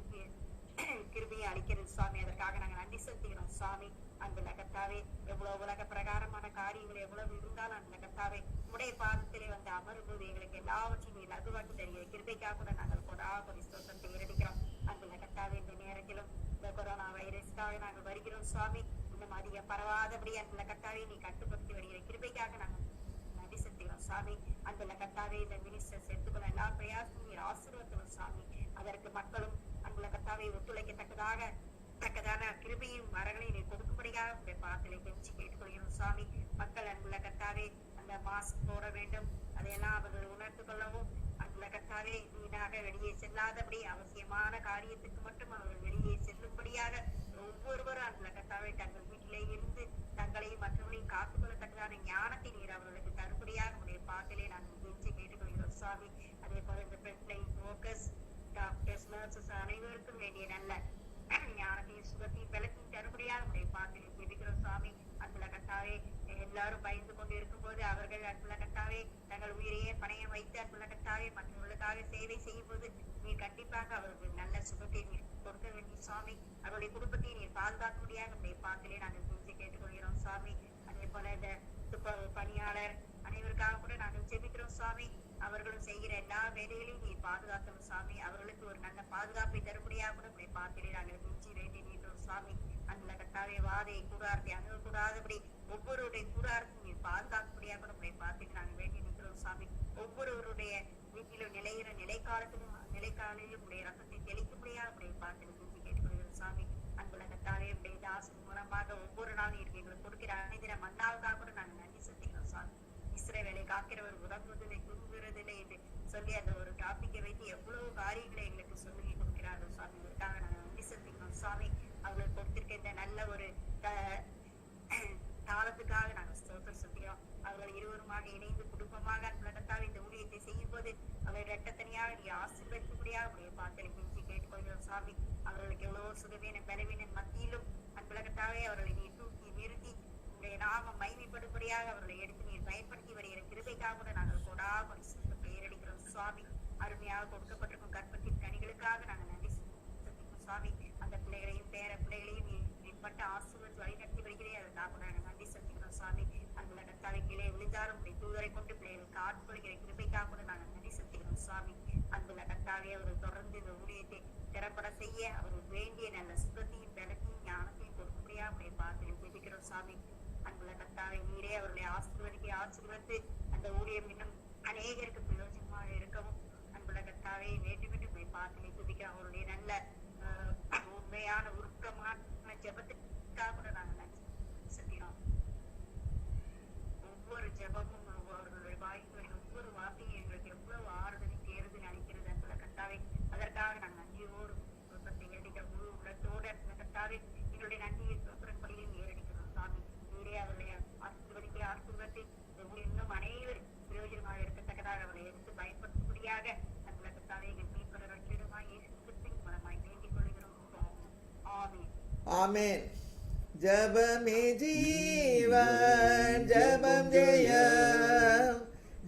கிருபையை அளிக்கிறது சுவாமி. அதற்காக நாங்கள் நன்றி செலுத்துகிறோம் சுவாமி. அன்புள்ள கத்தாவே, எவ்வளவு உலக பிரகாரமான காரியங்கள் எவ்வளவு இருந்தாலும் அன்புள்ள கத்தாவே உடைய பாதத்திலே வந்து அமரும்போது எங்களுக்கு எல்லாவற்றையும் லகுவாக்கி தருகிற கிருபைக்காக கூட நாங்கள் கொடி ஸ்தோத்திரத்தை ஏறடிக்கிறோம். அன்புள்ள கத்தாவே, இந்த நேரத்திலும் இந்த கொரோனா வைரஸ்க்காக நாங்கள் வருகிறோம் சுவாமி. இன்னும் அதிகம் பரவாதபடி அன்புள்ள கத்தாவே நீ கட்டுப்படுத்தி வருகிற கிருபைக்காக நாங்கள் நன்றி செலுத்துகிறோம் சாமி. அன்புள்ள கத்தாவே, இந்த மினிஸ்டர்ஸ் எடுத்துக்கொள்ள எல்லா பிரயாசமும் நீர் ஆசீர்வதிக்கிறோம் சாமி. அதற்கு மக்களும் அன்புள்ள கத்தாவை ஒத்துழைக்கத்தக்கதான கிருபையும் மரங்களையும் நீ கொடுக்கும்படியாக உடைய பாதத்திலே கெஞ்சி கேட்டுக்கொள்கிறோம் சாமி. மக்கள் அன்புள்ள கத்தாவே அந்த மாஸ்க் போட வேண்டும், அதையெல்லாம் அவர்கள் உணர்ந்து கொள்ளவும் அன்புள்ள கத்தாவே வீணாக வெளியே செல்லாதபடி அவசியமான காரியத்துக்கு மட்டும் அவர்கள் வெளியே செல்லும்படியாக ஒவ்வொருவரும் அன்புள்ள கத்தாவே தங்கள் வீட்டிலே இருந்து தங்களையும் மற்றவர்களையும் காத்துக்கொள்ளத்தக்கதான ஞானத்தை நீர் அவர்களுக்கு தரும்படியாக உடைய பாதத்திலே நாங்கள் கெஞ்சி கேட்டுக்கொள்கிறோம் சுவாமி. அதே போல இந்த ஃப்ரண்ட் லைன் ஒர்க்கர்ஸ் nurses அனைவருக்கும் வேண்டிய நல்ல ஞானத்தையும் சுகத்தையும் பலத்தையும் தரும்படியாக உடைய பாத்திரை ஜெபிக்கிறோம் சுவாமி. அன்புள்ள கர்த்தாவே, எல்லாரும் பயந்து கொண்டு இருக்கும்போது அவர்கள் அன்புள்ள கர்த்தாவே தங்கள் உயிரையே பணையம் வைத்து அன்புள்ள கர்த்தாவே மற்றவர்களுக்காக சேவை செய்யும் போது நீர் கண்டிப்பாக அவர்கள் நல்ல சுகத்தை நீர் கொடுக்க வேண்டிய சுவாமி. அவருடைய குடும்பத்தை நீர் பாதுகாக்கும்படியாக உடைய பாத்திலே நாங்கள் பூஜை கேட்டுக்கொள்கிறோம் சுவாமி. அதே போல இந்த துப்புரவு பணியாளர் அனைவருக்காக கூட நாங்கள் ஜெபிக்கிறோம் சுவாமி. அவர்களும் செய்கிற எல்லா வேலைகளையும் நீர் பாதுகாக்கணும் சுவாமி. அவர்களுக்கு ஒரு நல்ல பாதுகாப்பை தரும்படியாக கூட உடைய பாத்திலே நாங்கள் பூஜை வேண்டி நின்றோம் சுவாமி. அன்புள்ள கர்த்தாவே, வாதை கூடாரத்தை அணுகக்கூடாதபடி ஒவ்வொருடைய கூடாரத்தையும் நீர் பாதுகாக்கும்படியாக கூட உடைய பாத்திலே நாங்கள் வேண்டி நிற்கிறோம் சுவாமி. ஒவ்வொருவருடைய வீட்டிலும் நிலையிற நிலைக்காலையும் உடைய ரத்தத்தை தெளிக்கும்படியாக உடைய பாத்திலே பூஜை கேட்டுக்கொள்கிறோம் சுவாமி. அன்புள்ள கர்த்தாவே, உடைய தாசன் மூலமாக ஒவ்வொரு நாளும் எங்களுக்கு கொடுக்கிற அனைதின மன்னாவுக்காக கூட நாங்கள் நன்றி செலுத்துகிறோம் சுவாமி. இஸ்ரவேலை காக்கிறவர் உறங்குவதில்லை தூங்குவதில்லை என்று சொல்லி அந்த ஒரு டாபிக்கை வைத்து எவ்வளவு காரியங்களை எங்களுக்கு சொல்லி கொடுக்கிறார்கள் சுவாமி. இதற்காக நாங்கள் நன்றி செலுத்துகிறோம் சுவாமி. அவங்களுக்கு கொடுத்திருக்க இந்த நல்ல ஒரு தாளத்துக்காக நாங்கள் ஸ்தோத்திரம் செலுத்துகிறோம். அவர்கள் இருவருமாக இணைந்து குடும்பமாக அன்புள்ளத்தால் இந்த ஊழியத்தை செய்யும் போது அவர்கள் இரட்டத்தனியாக நீ ஆசீர்வதிக்கும்படியாக உடைய பாத்திரை கெஞ்சி கேட்டுக்கொள்கிறோம் சுவாமி. அவர்களுக்கு எவ்வளவோ சுகவீன பலவீன மத்தியிலும் அன்புள்ளத்தாவே அவர்களை நீ தூக்கி நிறுத்தி உடைய நாமம் மைமைப்படும்படியாக அவர்களை எடுத்து நீர் பயன்படுத்தி வருகிற கிருபைக்காக கூட நாங்கள் கொடாக பெயரடிக்கிறோம் சுவாமி. அருமையாக கொடுக்கப்பட்டிருக்கும் கற்பத்தின் கனிகளுக்காக நாங்கள் நன்றி செலுத்துகிறோம் சுவாமி. அந்த பிள்ளைகளையும் பேர பிள்ளைகளையும் நீப்பட்ட ஆசீர்வாதம் வழிநடத்தி வருகிறேன். அதற்காக கூட நாங்கள் நன்றி செலுத்துகிறோம் சுவாமி. அன்புள்ள கர்த்தாவே, கீழே விழுந்தாலும் உடைய தூதரை கொண்டு பிள்ளைகளுக்கு ஆட்கொள்கிற கிருபைக்காக கூட நாங்கள் நன்றி செலுத்துகிறோம் சுவாமி. அன்புள்ள கர்த்தாவே, அவர் தொடர்ந்து இந்த ஊழியத்தை திறப்பட செய்ய அவர் வேண்டிய நல்ல சுகத்தையும் பலத்தையும் ஞானத்தையும் கொடுக்கும்படியாக உடைய பாத்திரம் ஜெபிக்கிறோம் சுவாமி. அன்புள்ள கர்த்தாவே, நீரே அவர்களை ஆசீர்வதித்து அந்த ஊழியம் இன்னும் அநேகருக்கு பிரயோஜனமாக இருக்கவும் அன்புள்ள கர்த்தாவே வேண்டுமென்று போய் பாத்திரை துதிக்க அவருடைய நல்ல உண்மையான உருக்கமான ஜெபத்துக்காக கூட நாங்கள் நன்றி செலுத்தினோம். ஒவ்வொரு ஜெபமும் அவர்களுடைய வாய்ப்புகளின் ஒவ்வொரு வார்த்தையும் எங்களுக்கு எவ்வளவு ஆறுதலை தேர்தல் அளிக்கிறது அன்புள்ள கர்த்தாவே. அதற்காக நாங்கள் நன்றியோடு குடும்பத்தை ஏறிக்கிற முழு உள்ளத்தோடு அன்புள்ள கர்த்தாவே எங்களுடைய நன்றியை சொற்படியும் ஏறடிக்கிறோம் சாமி. நீரே அவர்களை ஆசீர்வதித்து இன்னும் அனைவரும் பிரயோஜனமாக இருக்கத்தக்கதாக அவர்களை எடுத்து பயன்படுத்தும்படியாக அன்புள்ள கர்த்தாவே எங்கள் மீட்பர் ரட்சகருமாய் இயேசு கிறிஸ்துவின் மூலமாய் வேண்டிக் கொள்கிறோம். ஆமென். ஆமென். ஜபமே ஜீவன், ஜபம் ஜெயம்,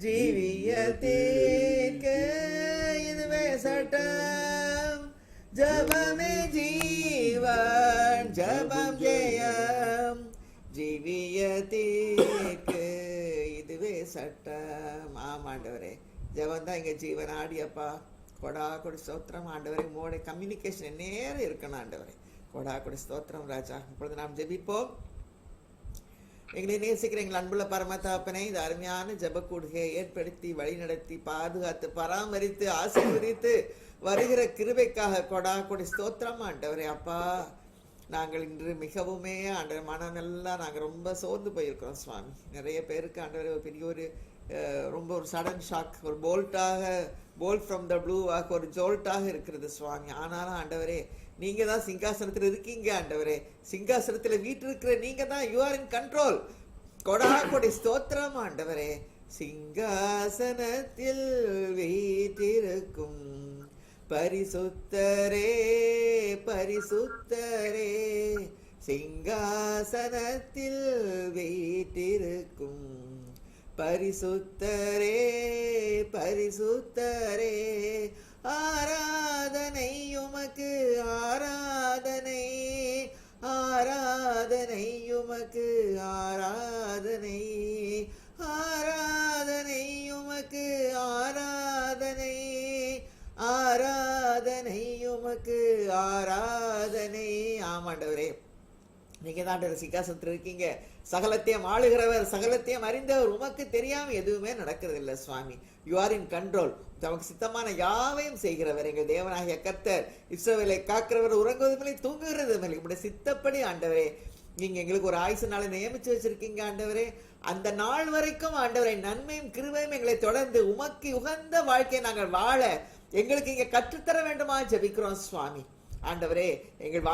ஜீவியத்திற்கு இதுவே சட்டம். ஜபமே ஜீவன், ஜபம் ஜெயம், ஜீவியத்திற்கு இதுவே சட்டம். ஆமாண்டவரே, ஜபம் தான் இங்க ஜீவன். ஆடியப்பா கொடா கொடி ஸ்தோத்திரம் ஆண்டவரே. உங்களோட கம்யூனிகேஷன் நேரம் இருக்கணும் ஆண்டவரே. கொடா கொடி ஸ்தோத்திரம் ராஜா. இப்பொழுது நாம் ஜெபிப்போம். எங்களை நேசிக்கிற எங்கள் அன்புள்ள பரமதாப்பனை இந்த அருமையான ஜெப கூடுகையை ஏற்படுத்தி வழிநடத்தி பாதுகாத்து பராமரித்து ஆசீர்வதித்து வருகிற கிருபைக்காக கொடா கொடி ஸ்தோத்திரம் ஆண்டவரே. அப்பா, நாங்கள் இன்று மிகவுமே ஆண்டவர் மனமெல்லாம் நாங்கள் ரொம்ப சோர்ந்து போயிருக்கிறோம் சுவாமி. நிறைய பேருக்கு ஆண்டவர் ஒரு பெரிய ஒரு ரொம்ப ஒரு சடன் ஷாக், ஒரு போல்ட் ஃப்ரம் த ப்ளூவாக ஒரு ஜோல்ட்டாக இருக்கிறது சுவாமி. ஆனாலும் ஆண்டவரே, நீங்க தான் சிங்காசனத்தில் இருக்கீங்க ஆண்டவரே. சிங்காசனத்தில் வீட்டிருக்கிற நீங்க தான், யூ ஆர் இன் கண்ட்ரோல். கொடா கொடி ஸ்தோத்திரம் ஆண்டவரே. சிங்காசனத்தில் வீற்றிருக்கும் பரிசுத்தரே பரிசுத்தரே, சிங்காசனத்தில் வீற்றிருக்கும் பரிசுத்தரே பரிசுத்தரே, ஆராதனை உமக்கு ஆராதனை, ஆராதனை உமக்கு ஆராதனை, ஆராதனை உமக்கு ஆராதனை, ஆராதனை உமக்கு ஆராதனை. ஆமாண்டவரே, நீங்க தான் சிங்காசனத்தில் இருக்கீங்க. சகலத்தையும் ஆளுகிறவர், சகலத்தையும் அறிந்தவர். உமக்கு தெரியாம எதுவுமே நடக்கிறது இல்லை சுவாமி. You are in control. தமக்கு சித்தமான யாவையும் செய்கிறவர் எங்கள் தேவனாகிய கர்த்தர். இஸ்ரவேலை காக்கிறவர் உறங்குவதுமில்லை தூங்குகிறதுமில்லை. உங்களுடைய சித்தப்படி ஆண்டவரே நீங்க எங்களுக்கு ஒரு ஆயுசு நாளை நியமிச்சு வச்சிருக்கீங்க ஆண்டவரே. அந்த நாள் வரைக்கும் ஆண்டவரை நன்மையும் கிருபையும் எங்களை தொடர்ந்து உமக்கு உகந்த வாழ்க்கையை நாங்கள் வாழ எங்களுக்கு இங்க கற்றுத்தர வேண்டுமா ஜெபிக்கிறோம் சுவாமி. ஆண்டவரே எங்கள்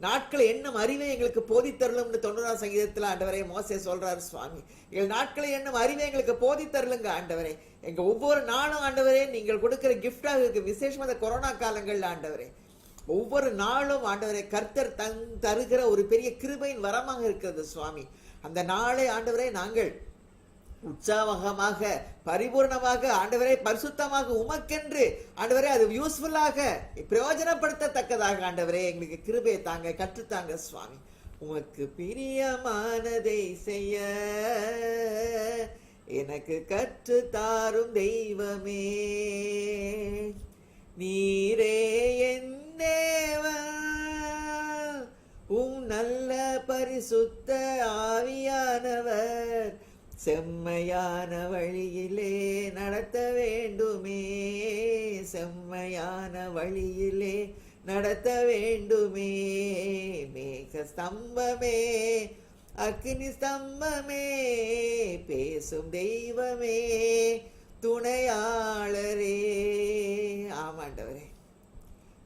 நாட்களை எண்ணும் அறிவை எங்களுக்கு போதித்தருளும்னு 90ஆம் சங்கீதத்துல ஆண்டவரே மோசே சொல்றாரு சுவாமி. எங்கள் நாட்களை எண்ணும் அறிவை எங்களுக்கு போதித்தருளுங்க ஆண்டவரே. எங்க ஒவ்வொரு நாளும் ஆண்டவரே நீங்கள் கொடுக்கிற கிஃப்டாக இருக்கு. விசேஷமா இந்த கொரோனா காலங்கள்ல ஆண்டவரே ஒவ்வொரு நாளும் ஆண்டவரே கர்த்தர் தருகிற ஒரு பெரிய கிருபையின் வரமாக இருக்கிறது சுவாமி. அந்த நாளை ஆண்டவரே நாங்கள் உற்சாகமாக பரிபூர்ணமாக ஆண்டவரே பரிசுத்தமாக உமக்கென்று ஆண்டவரே அது யூஸ்ஃபுல்லாக பிரயோஜனப்படுத்தத்தக்கதாக ஆண்டவரே எங்களுக்கு கிருபை தாங்க, கற்றுத்தாங்க சுவாமி. உமக்கு பிரியமானதை செய்ய எனக்கு கற்று தாரும் தெய்வமே, நீரே என் தேவன், நல்ல பரிசுத்த ஆவியானவர் செம்மையான வழியிலே நடத்த வேண்டுமே, செம்மையான வழியிலே நடத்த வேண்டுமே. மேக ஸ்தம்பமே, அக்னி ஸ்தம்பமே, பேசும் தெய்வமே, துணையாளரே. ஆமாண்டவரே,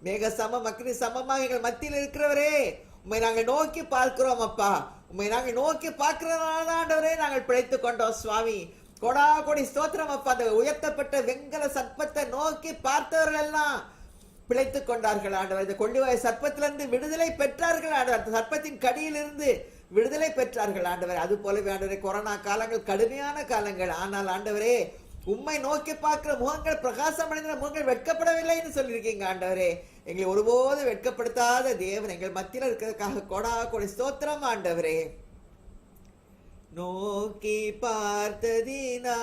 மேக சமம் அக்னி சமமாக எங்கள் மத்தியில் இருக்கிறவரே, உம்மை நாங்கள் நோக்கி பார்க்கிறோம் அப்பா. உம்மை நாங்கள் நோக்கி பார்க்கிறதுனால ஆண்டவரே நாங்கள் பிழைத்துக் கொண்டோம் சுவாமி. கொடா கொடி ஸ்தோத்திரம் அப்பா. அந்த உயர்த்தப்பட்ட வெங்கல சர்ப்பத்தை நோக்கி பார்த்தவர்கள் எல்லாம் பிழைத்துக் கொண்டார்கள் ஆண்டவர். இந்த கொள்ளிவாய் சர்ப்பத்திலிருந்து விடுதலை பெற்றார்கள் ஆண்டவர். அந்த சர்ப்பத்தின் கடியிலிருந்து விடுதலை பெற்றார்கள் ஆண்டவர். அது போலவே ஆண்டவரே கொரோனா காலங்கள் கடுமையான காலங்கள். ஆனால் ஆண்டவரே உம்மை நோக்கி பார்க்கிற முகங்கள் பிரகாசம் அடைந்த முகங்கள் வெட்கப்படவில்லைன்னு சொல்லியிருக்கீங்க ஆண்டவரே. எங்களை ஒருபோது வெட்கப்படுத்தாத தேவன் எங்கள் மத்தியில் இருக்கிறதுக்காக கொடா கொடி ஸ்தோத்திரம் ஆண்டவரே. நோக்கி பார்த்ததினால்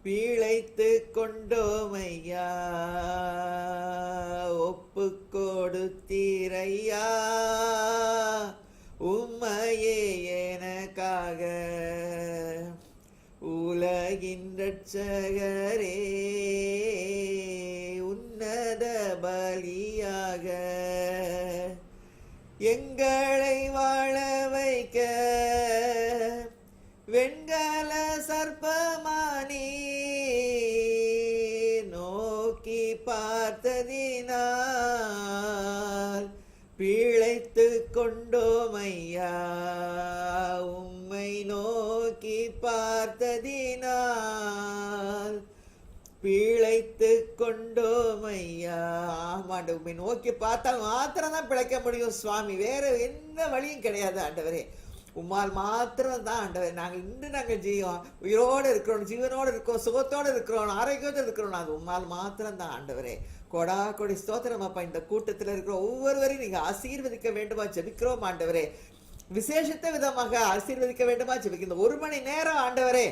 பிழைத்து கொண்டோமையா, ஒப்பு கொடுத்தீரையா உம்மையே எனக்காக, உலகின் ரட்சகரே உன்னத பலியாக எங்களை வாழ வைக்க வெண்கல சர்ப்பமானி, நோக்கி பார்த்ததினால் பிழைத்து கொண்டோமையா, உம்மை நோக்கி பார்த்ததினால் பிழைத்து கொண்டோமையா. ஆமாண்டு, உம்மை நோக்கி பார்த்தால் மாத்திரம் தான் பிழைக்க முடியும் சுவாமி. வேற எந்த வழியும் கிடையாது ஆண்டவரே. உம்மால் மாத்திரம் தான் ஆண்டவரே. நாங்கள் உயிரோடு இருக்கிறோம், ஜீவனோடு இருக்கிறோம், சுகத்தோடு இருக்கிறோம், ஆரோக்கியத்தோடு இருக்கிறோம். அது உம்மால் மாத்திரம் தான் ஆண்டவரே. கொடா கொடி ஸ்தோத்திரம் அப்பா. இந்த கூட்டத்தில் இருக்கிற ஒவ்வொருவரையும் நீங்க ஆசீர்வதிக்க வேண்டுமா ஜெபிக்கிறோம் ஆண்டவரே. விசேஷத்த விதமாக ஆசீர்வதிக்க வேண்டுமா ஜெபிக்க. இந்த 1 மணி நேரம் ஆண்டவரே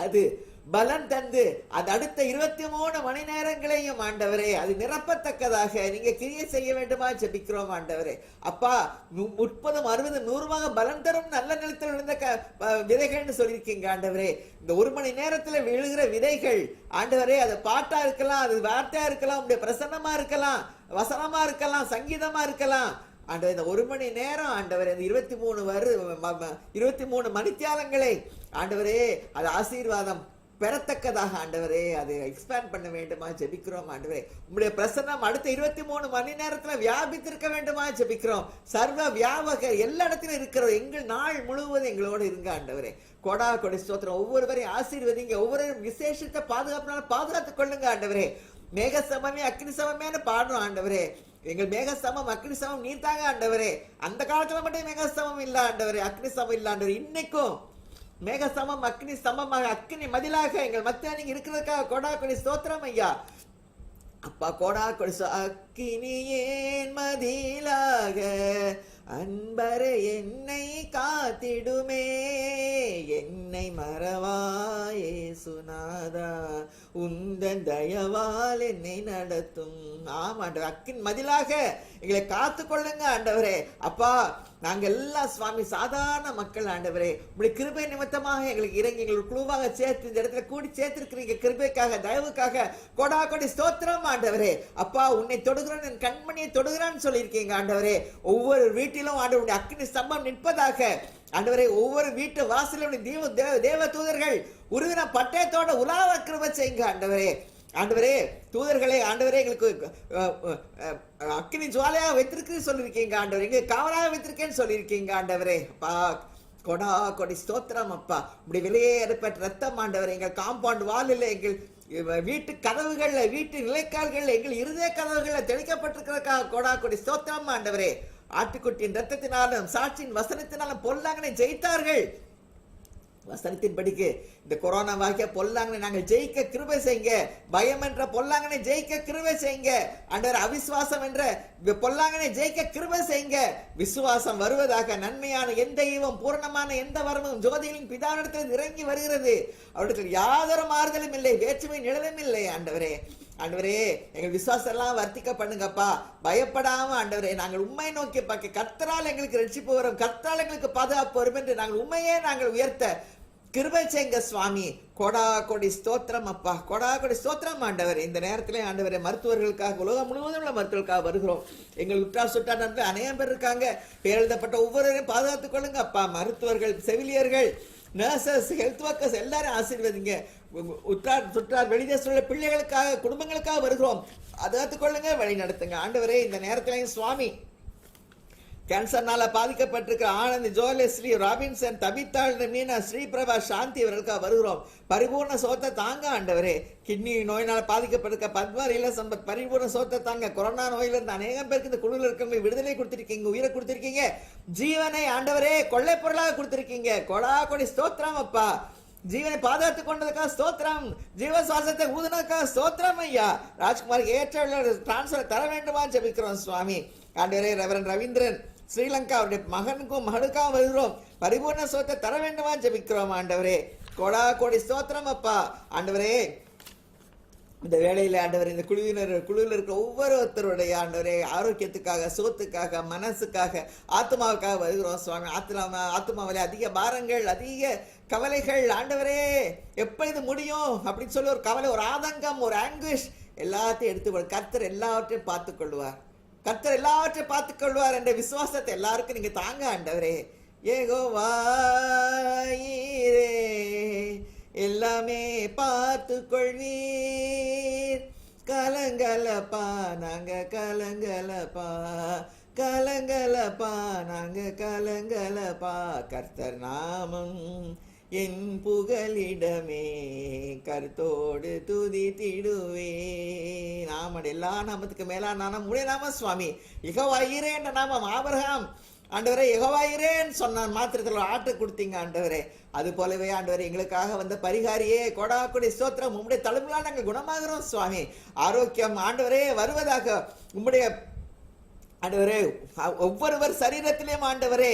அது பலன் தந்து அது அடுத்த 23 மணி நேரங்களையும் ஆண்டவரே அது நிரப்பத்தக்கதாக நீங்க கிரியை செய்ய வேண்டுமா ஜெபிக்கிறோம் ஆண்டவரே. அப்பா 30, 60, 100 பலன் தரும் நல்ல நிலத்தில் விழுந்த விதைகள்னு சொல்லியிருக்கீங்க ஆண்டவரே. இந்த 1 மணி நேரத்துல விழுகிற விதைகள் ஆண்டவரே அது பாட்டா இருக்கலாம், அது வார்த்தையா இருக்கலாம், உங்களுடைய பிரசன்னமா இருக்கலாம், வசனமா இருக்கலாம், சங்கீதமா இருக்கலாம் ஆண்டவர். இந்த 1 மணி நேரம் ஆண்டவரே இந்த 23 மணித்தியாலங்களை ஆண்டவரே அது ஆசீர்வாதம் பெறத்தக்கதாக ஆண்டவரே அது எக்ஸ்பேண்ட் பண்ண வேண்டுமா ஜெபிக்கிறோம் ஆண்டவரே. உங்களுடைய பிரசன்னம் அடுத்த 23 மணி நேரத்துல வியாபித்திருக்க வேண்டுமா ஜெபிக்கிறோம். சர்வ வியாபக எல்லா இடத்திலும் இருக்கிறோம். எங்கள் நாள் முழுவதும் எங்களோடு இருங்க ஆண்டவரே. கொடா கொடி ஸ்தோத்திரம். ஒவ்வொருவரையும் ஆசீர்வதிங்க, ஒவ்வொருவரும் விசேஷத்தை பாதுகாத்துக் கொள்ளுங்க ஆண்டவரே. மேக சமமே அக்னி சமமேன்னு பாடுறோம் ஆண்டவரே. எங்கள் மேக சமம் அக்னி சமம் நீர் தாங்க ஆண்டவரே. அந்த காலத்துல மட்டும் மேக சமம் இல்ல ஆண்டவரே, அக்னி சமம் இல்ல ஆண்டவரே. இன்னைக்கும் மேக சமம் அக்னி சமமாக அக்னி மதிலாக எங்கள் மத்திய நீங்க இருக்கிறதுக்காக கொடா கொடி ஸ்தோத்திரம் ஐயா. அப்பா கொடா கொடி அக்கினியேன் மதிலாக அன்பரே என்னை காத்திடுமே, என்னை மறவாயே சுனாதா உந்தன் தயவால் என்னை நடத்தும். ஆமாண்டவர் அக்கின் மதிலாக எங்களை காத்து கொள்ளுங்க ஆண்டவரே. அப்பா நாங்க எல்லாம் சுவாமி சாதாரண மக்கள் ஆண்டவரே. உங்களுடைய கிருபை நிமித்தமாக எங்களுக்கு இறங்கி எங்களுக்கு குழுவாக சேர்த்து இந்த இடத்துல கூடி சேர்த்திருக்கிறீங்க. கிருபைக்காக தயவுக்காக கொடா கொடி ஸ்தோத்திரம் ஆண்டவரே. அப்பா உன்னை தொடுகிறான், என் கண்மணியை தொடுகிறான்னு சொல்லியிருக்கீங்க ஆண்டவரே. ஒவ்வொரு வீட்டிலும் ஆண்டவருடைய அக்னி ஸ்தம்பம் நிற்பதாக ஆண்டவரே. ஒவ்வொரு வீட்டு வாசலும் தேவ தூதர்கள் உருவின பட்டயத்தோட உலாவ கிருபை செய்யுங்க ஆண்டவரே. ஆண்டவரே தூதர்களை ஆண்டவரே எங்களுக்கு அக்கினி ஜுவாலையா வைத்திருக்கேன்னு சொல்லியிருக்கீங்க ஆண்டவரே, எங்க காவலாக வைத்திருக்கேன்னு சொல்லியிருக்கீங்க ஆண்டவரே. அப்பா கொடா கொடி ஸ்தோத்திரம் அப்பா. இப்படி வெளியேறப்பட்ட ரத்தம் ஆண்டவரே எங்கள் காம்பவுண்ட் வாலில், எங்கள் வீட்டு கதவுகள்ல, வீட்டு நிலைக்கால்கள்ல, எங்கள் இருதய கதவுகள்ல தெளிக்கப்பட்டிருக்கிறதுக்காக கொடா கொடி ஸ்தோத்திரம் ஆண்டவரே. ஆட்டுக்குட்டியின் ரத்தத்தினாலும் சாட்சியின் வசனத்தினாலும் பொல்லாங்கனை ஜெயித்தார்கள். வசனத்தின் படிக்கு இந்த கொரோனா வாக்கிய பொல்லாங்கனை நாங்கள் ஜெயிக்க கிருபை செய்யுங்க. பயம் என்ற பொல்லாங்கனை ஜெயிக்க கிருபை செய்யுங்க ஆண்டவர். அவிசுவாசம் என்ற பொல்லாங்கனை ஜெயிக்க கிருபை செய்யுங்க. விசுவாசம் வருவதாக நன்மையான எந்த ஈவம் பூரணமான எந்த வரமும் ஜோதிகளின் பிதாவிடத்தில் இறங்கி வருகிறது. அவரிடத்தில் யாதொரு மாறுதலும் இல்லை, வேற்றுமை நிழலும் இல்லை ஆண்டவரே. ஆண்டவரே எங்கள் விசுவாசம் எல்லாம் வர்த்திக்க பண்ணுங்கப்பா. பயப்படாம ஆண்டவரே நாங்கள் உண்மை நோக்கி பார்க்க, கர்த்தரால் எங்களுக்கு ரட்சிப்பு வரும், கர்த்தரால் எங்களுக்கு பாதுகாப்பு வரும் என்று நாங்கள் உண்மையே நாங்கள் உயர்த்த கிருபை செய்யுங்க சுவாமி. கொடா கொடி ஸ்தோத்திரம் அப்பா, கொடா கொடி ஸ்தோத்திரம் ஆண்டவரே. இந்த நேரத்திலே ஆண்டவரே மருத்துவர்களுக்காக, உலகம் முழுவதும் உள்ள மருத்துவர்களுக்காக வருகிறோம். எங்கள் உற்றார் சுற்றார் நண்பர் அநேகம் பேர் இருக்காங்க. பேரெழுதப்பட்ட ஒவ்வொருவரையும் பாதுகாத்துக் கொள்ளுங்க அப்பா. மருத்துவர்கள், செவிலியர்கள், நர்சஸ், ஹெல்த் ஒர்க்கர்ஸ் எல்லாரும் ஆசீர்வதிங்க. உற்றார் சுற்றார் வெளிதேச பிள்ளைகளுக்காக, குடும்பங்களுக்காக வருகிறோம். பாதுகாத்துக் கொள்ளுங்க, வழி நடத்துங்க ஆண்டவரே. இந்த நேரத்திலையும் சுவாமி கேன்சர்னால பாதிக்கப்பட்டிருக்கிற ஆனந்த், ஜோயலஸ்ரீ, ராபின்சன், தபித்தாள், மீனா, ஸ்ரீபிரபா, சாந்தி இவர்களுக்காக வருகிறோம். பரிபூர்ண சோத்தை தாங்க ஆண்டவரே. கிட்னி நோயினால் பாதிக்கப்பட்டிருக்க பத்மா, லீல சம்பத் பரிபூர்ண சோத்தை தாங்க. கொரோனா நோயில இருந்து அநேகம் பேருக்கு இந்த குழுவில் இருக்கிறவங்க விடுதலை கொடுத்திருக்கீங்க, உயிரை கொடுத்திருக்கீங்க, ஜீவனை ஆண்டவரே கொள்ளை பொருளாக கொடுத்திருக்கீங்க. கொடா கொடி ஸ்தோத்திரம் அப்பா. ஜீவனை பாதுகாத்துக் கொண்டதுக்காக ஸ்தோத்திரம், ஜீவ சுவாசத்தை ஊதுனதுக்காக ஸ்தோத்திரம் ஐயா. ராஜ்குமாருக்கு ஏற்ற டிரான்ஸ்பர் தர வேண்டுமா ஜெபிக்கிறோம் சுவாமி. ஆண்டவரே ரெவரண்ட் ரவீந்திரன் ஸ்ரீலங்கா அவருடைய மகனுக்கும் மகளுக்காக வருகிறோம். பரிபூர்ண சோத்தை தர வேண்டுமா ஜெபிக்கிறோம் ஆண்டவரே. கொடா கோடி ஸ்தோத்திரம் அப்பா. ஆண்டவரே இந்த வேளையில ஆண்டவரே இந்த குழுவில் இருக்கிற ஒவ்வொருத்தருடைய ஆண்டவரே ஆரோக்கியத்துக்காக, சோத்துக்காக, மனசுக்காக, ஆத்மாவுக்காக வருகிறோம் சுவாமி. ஆத்மாவிலே அதிக பாரங்கள், அதிக கவலைகள் ஆண்டவரே, எப்ப இது முடியும் அப்படின்னு சொல்லி ஒரு கவலை, ஒரு ஆதங்கம், ஒரு ஆங்குஷ் எல்லாத்தையும் எடுத்து கர்த்தர் எல்லாவற்றையும் பார்த்துக் கொள்வார். கர்த்தர் எல்லாவற்றையும் பார்த்துக் கொள்வார் என்ற விசுவாசத்தை எல்லாருக்கும் நீங்க தாங்க ஆண்டவரே. யெகோவாயீரே எல்லாமே பார்த்து கொள்வீர். கலங்கலப்பா நாங்க கலங்கலப்பா, கலங்கலப்பா நாங்க கலங்கலப்பா. கர்த்தர் நாமம் என் புகலிடமே, கருத்தோடு துதித்திடுவே. நாம எல்லா நாமத்துக்கு மேலான நாமம் உடைய நாம சுவாமி. யெகோவாயீரே என்ற நாமம் ஆபிரகாம் ஆண்டவரே யெகோவாயீரேன்னு சொன்னான், மாத்திரத்தில் ஆட்டு கொடுத்தீங்க ஆண்டவரே. அது போலவே ஆண்டவரே எங்களுக்காக வந்த பரிகாரியே கொடா கொடி ஸ்தோத்திரம். உம்முடைய தழும்புகளால் நாங்கள் குணமாகிறோம் சுவாமி. ஆரோக்கியம் ஆண்டவரே வருவதாக உம்முடைய ஆண்டவரே ஒவ்வொருவர் சரீரத்திலேயும் ஆண்டவரே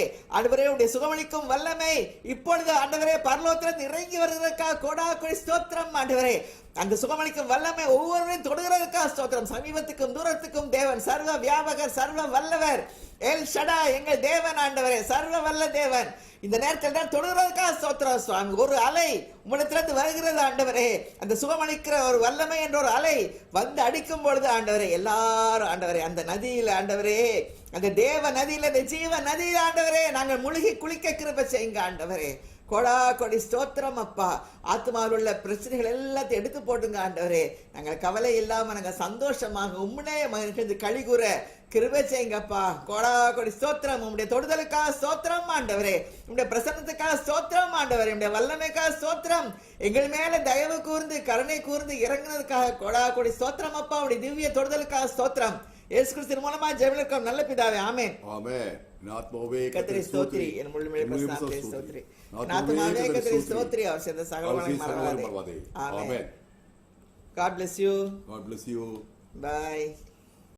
உடைய சுகமளிக்கும் வல்லமை இப்பொழுது ஆண்டவரே பரலோகத்திலிருந்து இறங்கி வருவதற்காக கொடா கொடி ஸ்தோத்திரம் ஆண்டவரே. அந்த சுகமளிக்கும் வல்லமை ஒவ்வொருவரையும் தொடுகிறதுக்காக ஸ்தோத்திரம். சமீபத்துக்கும் தூரத்துக்கும் தேவன், சர்வ வியாபகர், சர்வ வல்லவர், எல் ஷடா எங்கள் தேவன் ஆண்டவரே, சர்வ வல்ல தேவன். இந்த நேரத்தில் தான் தொடுகிறதுக்காக ஸ்தோத்திரம் சுவாமி. ஒரு அலை உம்மிடத்திலிருந்து வருகிறது ஆண்டவரே. அந்த சுகமளிக்கிற ஒரு வல்லமை என்ற ஒரு அலை வந்து அடிக்கும் பொழுது ஆண்டவரே எல்லாரும் ஆண்டவரே அந்த நதியில் ஆண்டவரே, அந்த தேவ நதியில், அந்த ஜீவ நதியில் ஆண்டவரே நாங்கள் முழுகி குளிக்க கிருபை செய்யுங்க ஆண்டவரே. கொடா கொடி ஸ்தோத்திரம் அப்பா. ஆத்மாவில் உள்ள பிரச்சனைகள் எல்லாத்தையும் எடுத்து போட்டுங்க ஆண்டவரே. நாங்கள் கவலை இல்லாம நாங்கள் சந்தோஷமாக உம்முடைய மகிழ்ந்து கழிகுற கிருபை செய்யுங்கப்பா. கொடா கொடி ஸ்தோத்திரம். உம்முடைய தொடுதலுக்காக ஸ்தோத்திரம் ஆண்டவரே. உம்முடைய பிரசன்னத்துக்காக ஸ்தோத்திரம் ஆண்டவரே. உம்முடைய வல்லமைக்காக ஸ்தோத்திரம். எங்கள் மேல தயவு கூர்ந்து கருணை கூர்ந்து இறங்குனதுக்காக கொடா கொடி ஸ்தோத்திரம் அப்பா. உடைய திவ்ய தொடுதலுக்காக ஸ்தோத்திரம். இயேசு கிறிஸ்துவின் மூலமா ஜெபம் நல்ல பிதாவே, ஆமென். ஆமென். ஆத்மாவே கர்த்தரை ஸ்தோத்திரி, என் முழுமையை பிரசன்னத்தை ஸ்தோத்திரி. ஆத்மாவே கர்த்தரை ஸ்தோத்திரி, அவர் செய்த சகலங்களையும் மறவாதே. ஆமென். God bless you. God bless you. Bye.